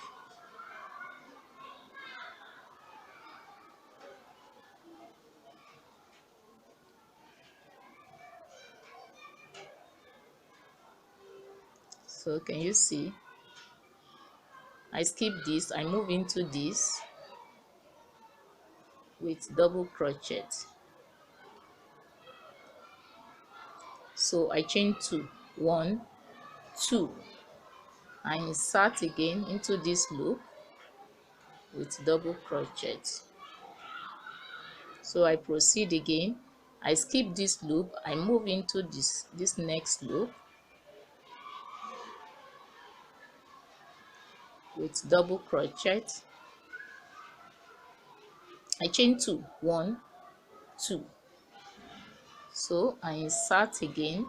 so can you see? I skip this, I move into this with double crochet. So I chain 2 1 2. I insert again into this loop with double crochet. So I proceed again. I skip this loop, I move into this next loop with double crochet. I chain 2 1 2. So I insert again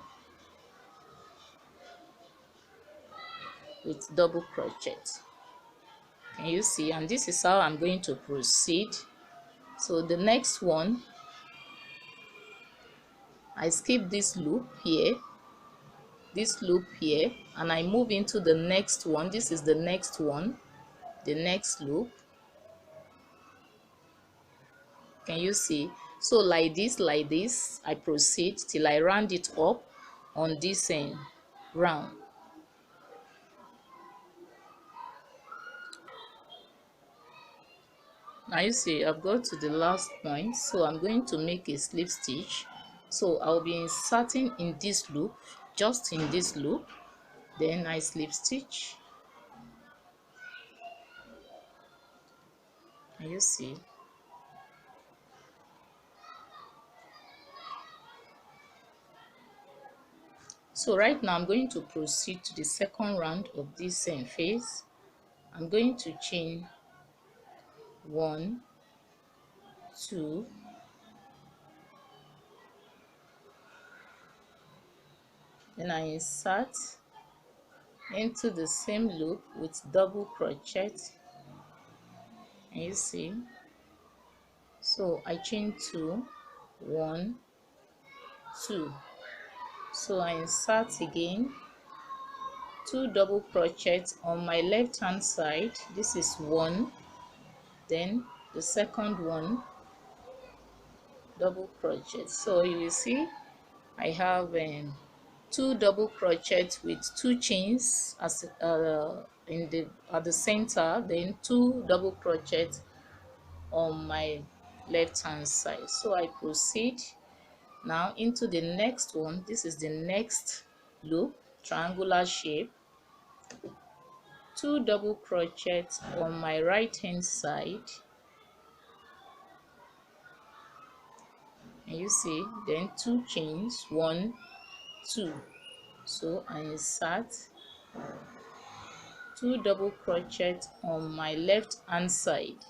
with double crochet. Can you see? And this is how I'm going to proceed. So the next one, I skip this loop here, and I move into the next one. This is the next one, the next loop. Can you see? So like this I proceed till I round it up on this end round. Now you see I've got to the last point, so I'm going to make a slip stitch. So I'll be inserting in this loop, just in this loop, then I slip stitch. Can you see? So right now I'm going to proceed to the second round of this same phase. I'm going to chain 1 2 Then I insert into the same loop with double crochet, and you see, so I chain 2, 1, 2. So I insert again, 2 double crochets on my left hand side. This is 1, then the second one, double crochet. So you will see I have 2 double crochets with 2 chains as in the at the center, then 2 double crochets on my left hand side. So I proceed now into the next one. This is the next loop, triangular shape, 2 double crochets on my right hand side, and you see, then 2 chains, 1, 2. So I insert 2 double crochets on my left hand side.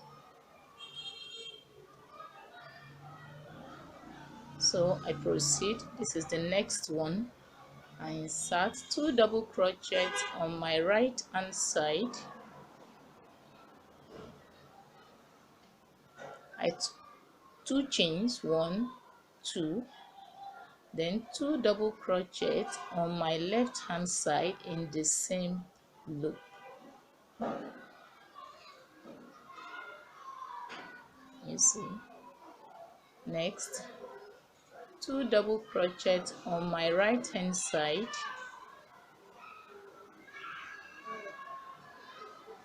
So I proceed. This is the next one. I insert 2 double crochets on my right hand side. I 2 chains, 1, 2, then 2 double crochets on my left hand side in the same loop. You see. Next, 2 double crochets on my right hand side,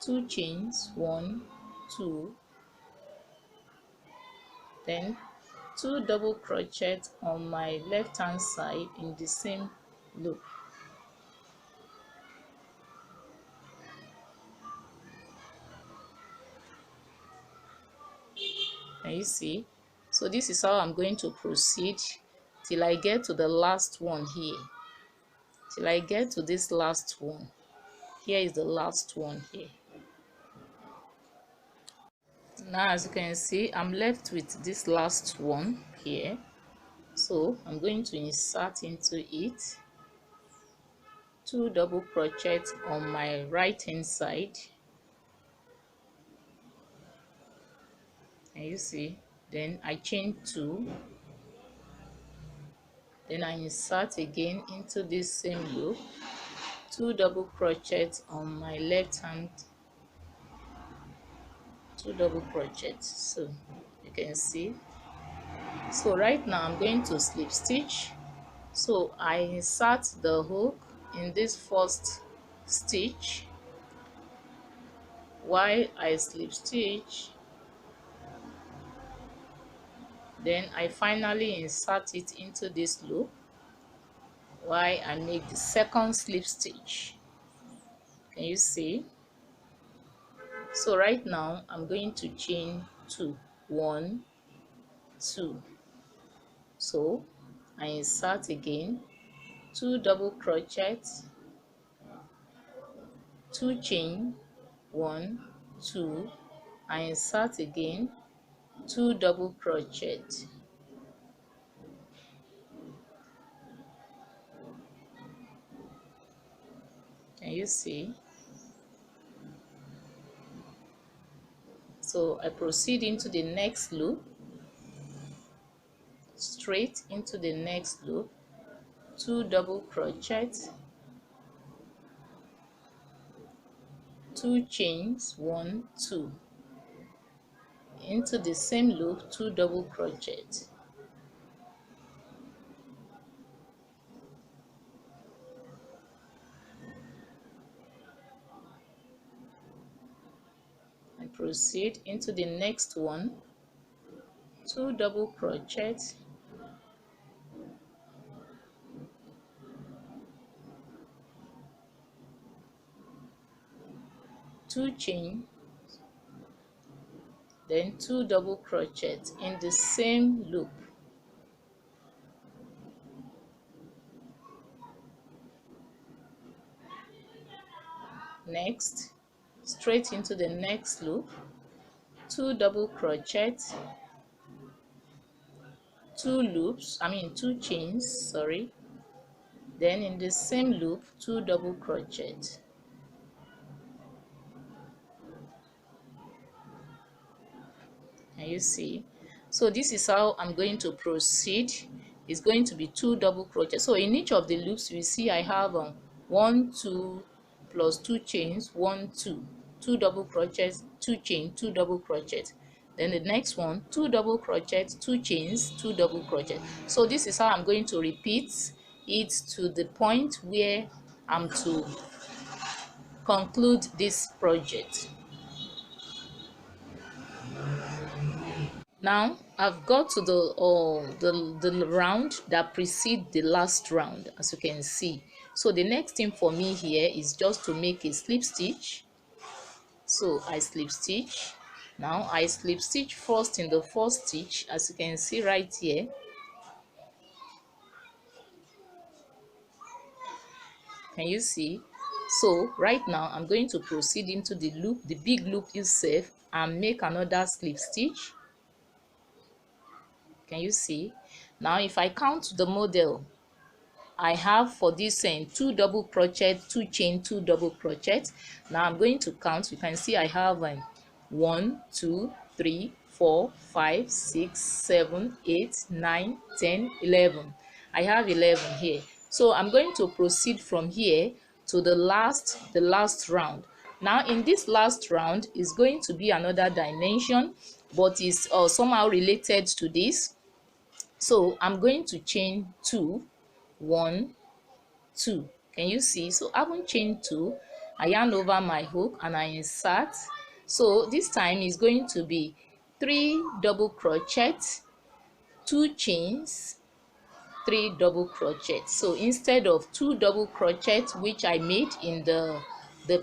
2 chains, 1, 2, then 2 double crochets on my left hand side in the same loop. And you see, so this is how I'm going to proceed till I get to the last one here. Till I get to this last one. Here is the last one here. Now as you can see, I'm left with this last one here. So I'm going to insert into it 2 double crochets on my right hand side, and you see, then I chain 2, then I insert again into this same loop, 2 double crochets on my left hand, 2 double crochets. So you can see, so right now I'm going to slip stitch. So I insert the hook in this first stitch while I slip stitch, then I finally insert it into this loop while I make the second slip stitch. Can you see? So right now I'm going to chain 2, 1, 2. So I insert again, 2 double crochets, 2 chain, 1, 2. I insert again, 2 double crochets. Can you see? So I proceed into the next loop, straight into the next loop, 2 double crochets, 2 chains, 1, 2. Into the same loop, 2 double crochets. I proceed into the next one, 2 double crochets, 2 chain, then 2 double crochets in the same loop. Next, straight into the next loop, 2 double crochets, 2 chains, sorry, Then in the same loop, 2 double crochet. Can you see? So this is how I'm going to proceed. It's going to be 2 double crochet. So in each of the loops we see I have 1 2 plus 2 chains, 1 2, 2 double crochets, 2 chain, 2 double crochet. Then the next one, 2 double crochet, 2 chains, 2 double crochet. So this is how I'm going to repeat it to the point where I'm to conclude this project. Now I've got to the round that precedes the last round, as you can see. So the next thing for me here is just to make a slip stitch. So I slip stitch. Now I slip stitch first in the first stitch, as you can see right here. Can you see? So right now I'm going to proceed into the loop, the big loop itself, and make another slip stitch. Can you see? Now if I count the model I have for this 2 double crochet, 2 chain, 2 double crochet. Now I'm going to count. You can see I have 1 2 3 4 5 6 7 8 9 10 11. I have 11 here. So I'm going to proceed from here to the last round. Now in this last round is going to be another dimension, but is somehow related to this. So I'm going to chain 2, 1 2. Can you see? So having chain 2, I yarn over my hook and I insert. So this time is going to be 3 double crochet, 2 chains, 3 double crochet. So instead of 2 double crochet which I made in the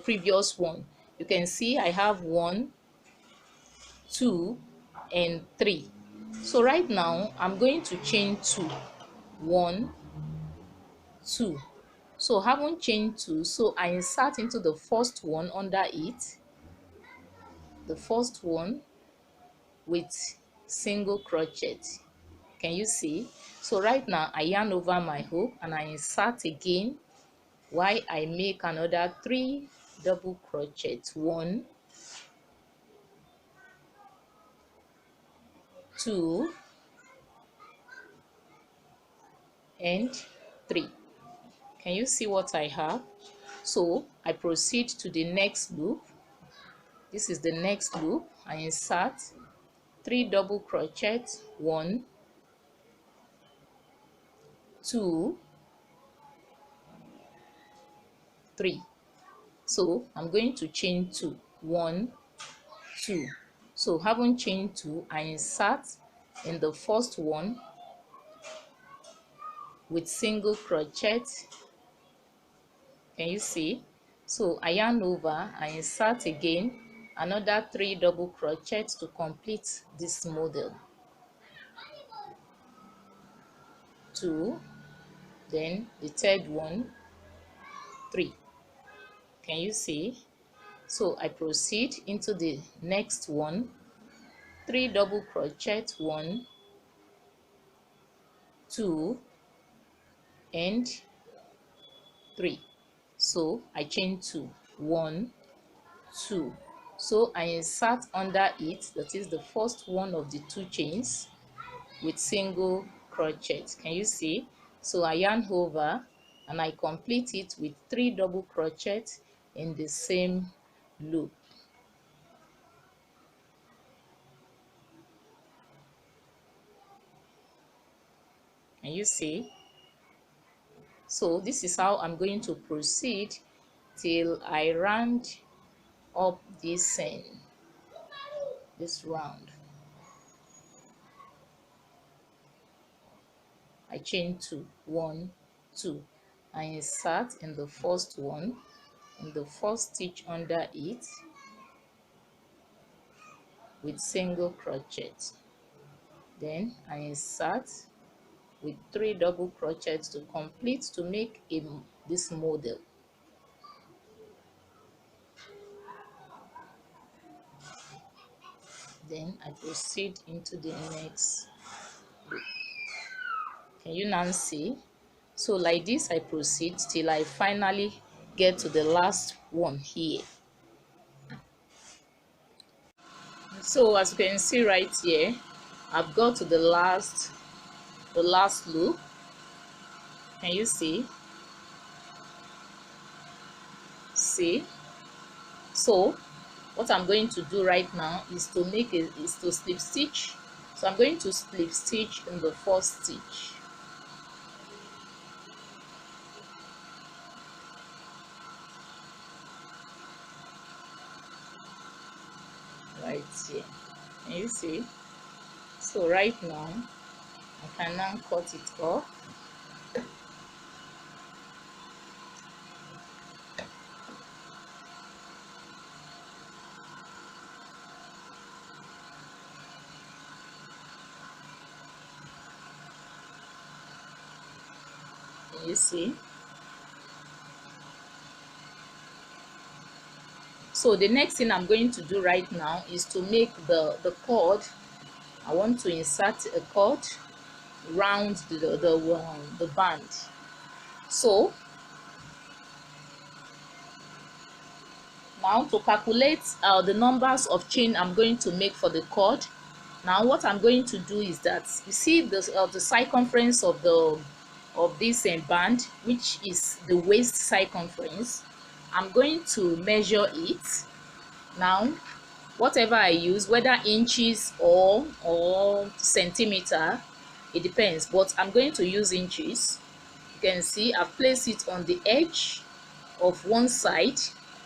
previous one, you can see I have 1 2 and 3. So right now I'm going to chain 2, 1 2. So having chain 2, so I insert into the first one under it, the first one with single crochet. Can you see? So right now I yarn over my hook and I insert again while I make another 3 double crochet. 1 2 and 3. Can you see what I have? So I proceed to the next loop. This is the next loop. I insert 3 double crochet, 1 2 3. So I'm going to chain 2, 1 2. So having chain 2, I insert in the first one with single crochet. Can you see? So I yarn over, I insert again another 3 double crochet to complete this model. 2, then the third one, 3. Can you see? So I proceed into the next one, 3 double crochet, 1 2 and 3. So I chain 2, 1 2. So I insert under it, that is the first one of the 2 chains, with single crochet. Can you see? So I yarn over and I complete it with 3 double crochet in the same loop. Can you see? So this is how I'm going to proceed till I round up this round. I chain 2, 1 2. I insert in the first one, in the first stitch under it, with single crochet. Then I insert with 3 double crochets to complete, to make this model. Then I proceed into the next loop. Can you now see? So like this I proceed till I finally get to the last one here. So as you can see right here, I've got to the last loop. Can you see? So what I'm going to do right now is to slip stitch. So I'm going to slip stitch in the first stitch. Right here. Can you see? So right now I can now cut it off. Can you see? So the next thing I'm going to do right now is to make the cord. I want to insert a cord round the band. So now to calculate the numbers of chain I'm going to make for the cord, now what I'm going to do is that you see the circumference of this band, which is the waist circumference. I'm going to measure it. Now whatever I use, whether inches or centimeter, it depends, but I'm going to use inches. You can see I've placed it on the edge of one side,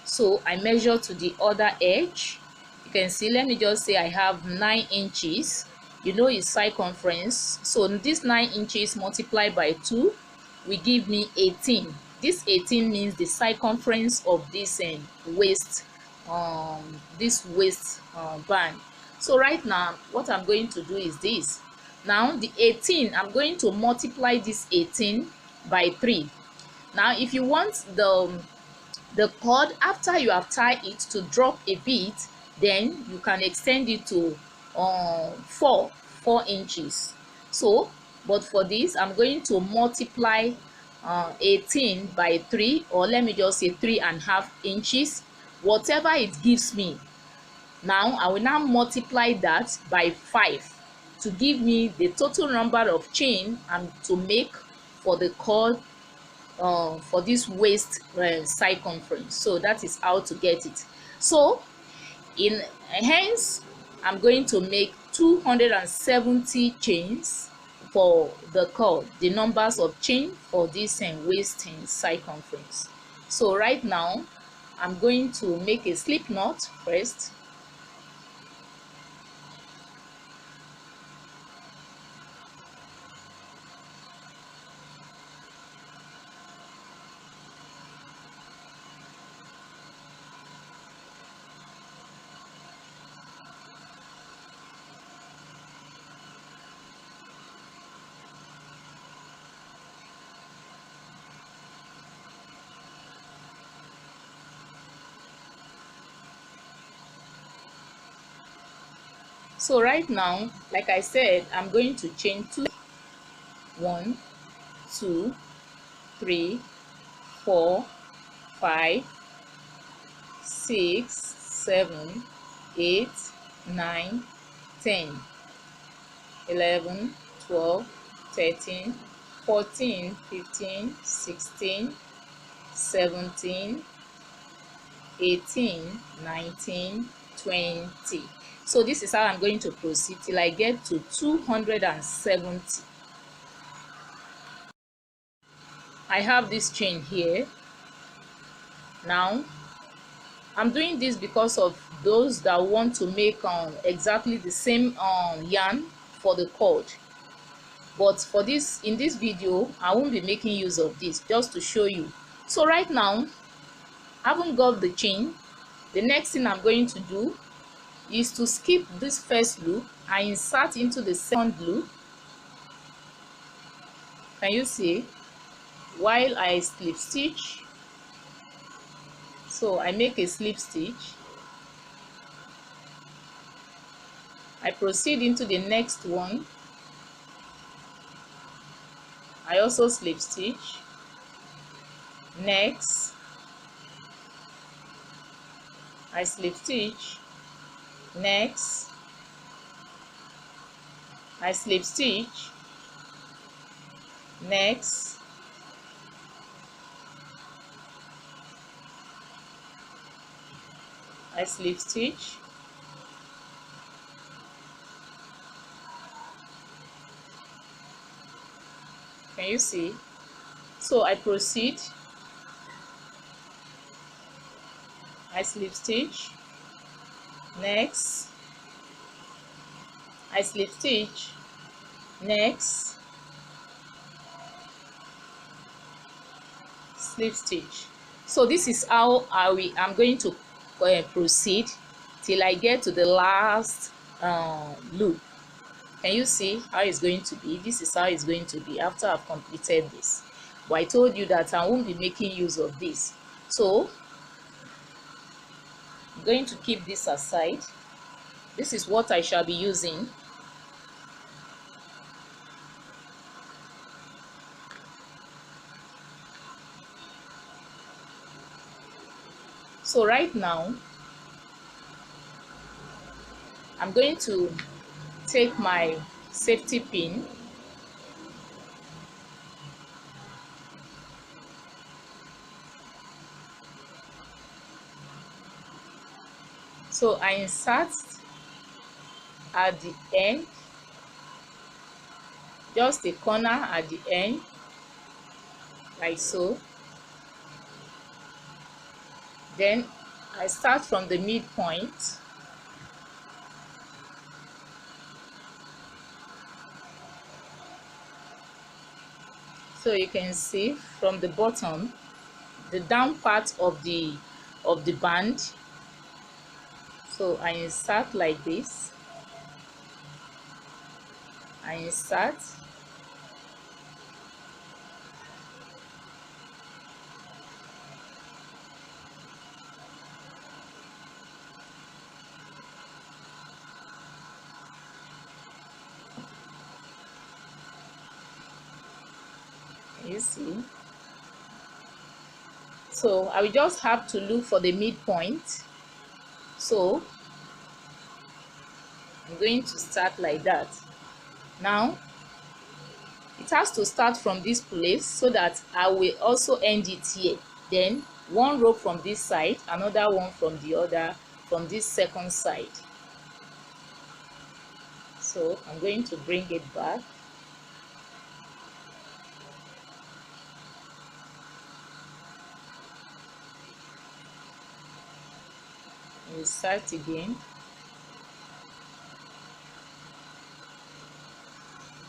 so I measure to the other edge. You can see, let me just say I have 9 inches. You know its circumference, so this 9 inches multiplied by 2 will give me 18. This 18 means the circumference of this waist band. So right now what I'm going to do is this. Now the 18, I'm going to multiply this 18 by 3. Now if you want the cord, after you have tied it, to drop a bit, then you can extend it to 4 inches. So but for this I'm going to multiply 18 by 3, or let me just say 3.5 inches, whatever it gives me. Now I will now multiply that by 5 to give me the total number of chain I'm to make for the cord for this waist circumference. So that is how to get it. So hence I'm going to make 270 chains for the cord, the numbers of chain for this waist circumference. So right now I'm going to make a slip knot first. So right now, like I said, I'm going to chain 2. 1, 2, 3, 4, 5, 6, 7, 8, 9, 10, 11, 12, 13, 14, 15, 16, 17, 18, 19, 20. So this is how I'm going to proceed till I get to 270. I have this chain here. Now I'm doing this because of those that want to make exactly the same yarn for the cord. But for this, in this video, I won't be making use of this, just to show you. So right now I haven't got the chain. The next thing I'm going to do is to skip this first loop and insert into the second loop. Can you see? While I slip stitch. So I make a slip stitch. I proceed into the next one. I also slip stitch. Next, I slip stitch. Next, I slip stitch. Next, I slip stitch. Can you see? So I proceed. I slip stitch. Next, I slip stitch. Next, slip stitch. So this is how I'm going to proceed till I get to the last loop. Can you see how it's going to be? This is how it's going to be after I've completed this. But I told you that I won't be making use of this, so I'm going to keep this aside. This is what I shall be using. So right now I'm going to take my safety pin, so I insert at the end, just a corner at the end, like so. Then I start from the midpoint. So you can see from the bottom, the down part of the band. So I insert like this. I insert. You see? So I will just have to look for the midpoint. So I'm going to start like that. Now it has to start from this place so that I will also end it here. Then one row from this side, another one from the other, from this second side. So I'm going to bring it back. We'll start again.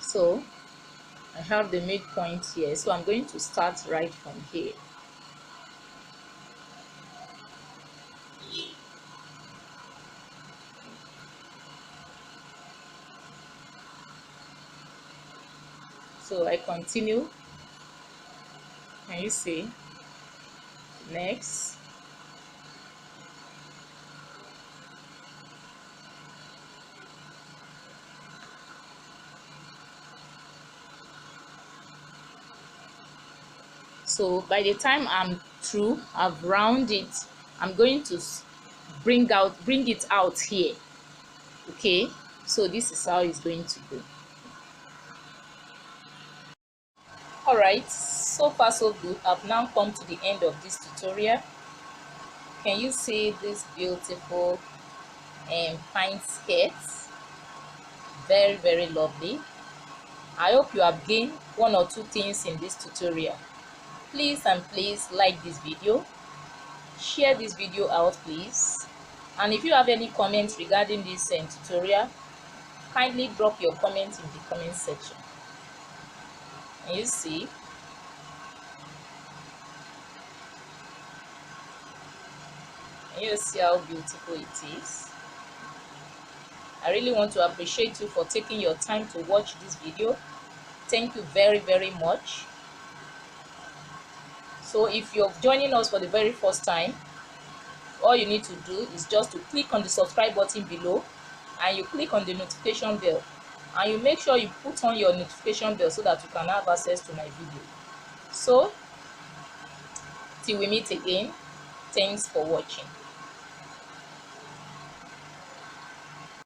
So I have the midpoint here, so I'm going to start right from here. So I continue. Can you see? Next. So by the time I'm through, I've rounded it, I'm going to bring it out here. Okay, so this is how it's going to go. All right, so far so good. I've now come to the end of this tutorial. Can you see this beautiful pant skirt? Very, very lovely. I hope you have gained one or two things in this tutorial. Please and please like this video, share this video out please, and if you have any comments regarding this tutorial, kindly drop your comments in the comment section. And you see, how beautiful it is. I really want to appreciate you for taking your time to watch this video. Thank you very, very much. So if you're joining us for the very first time, all you need to do is just to click on the subscribe button below and you click on the notification bell and you make sure you put on your notification bell so that you can have access to my video. So till we meet again, thanks for watching.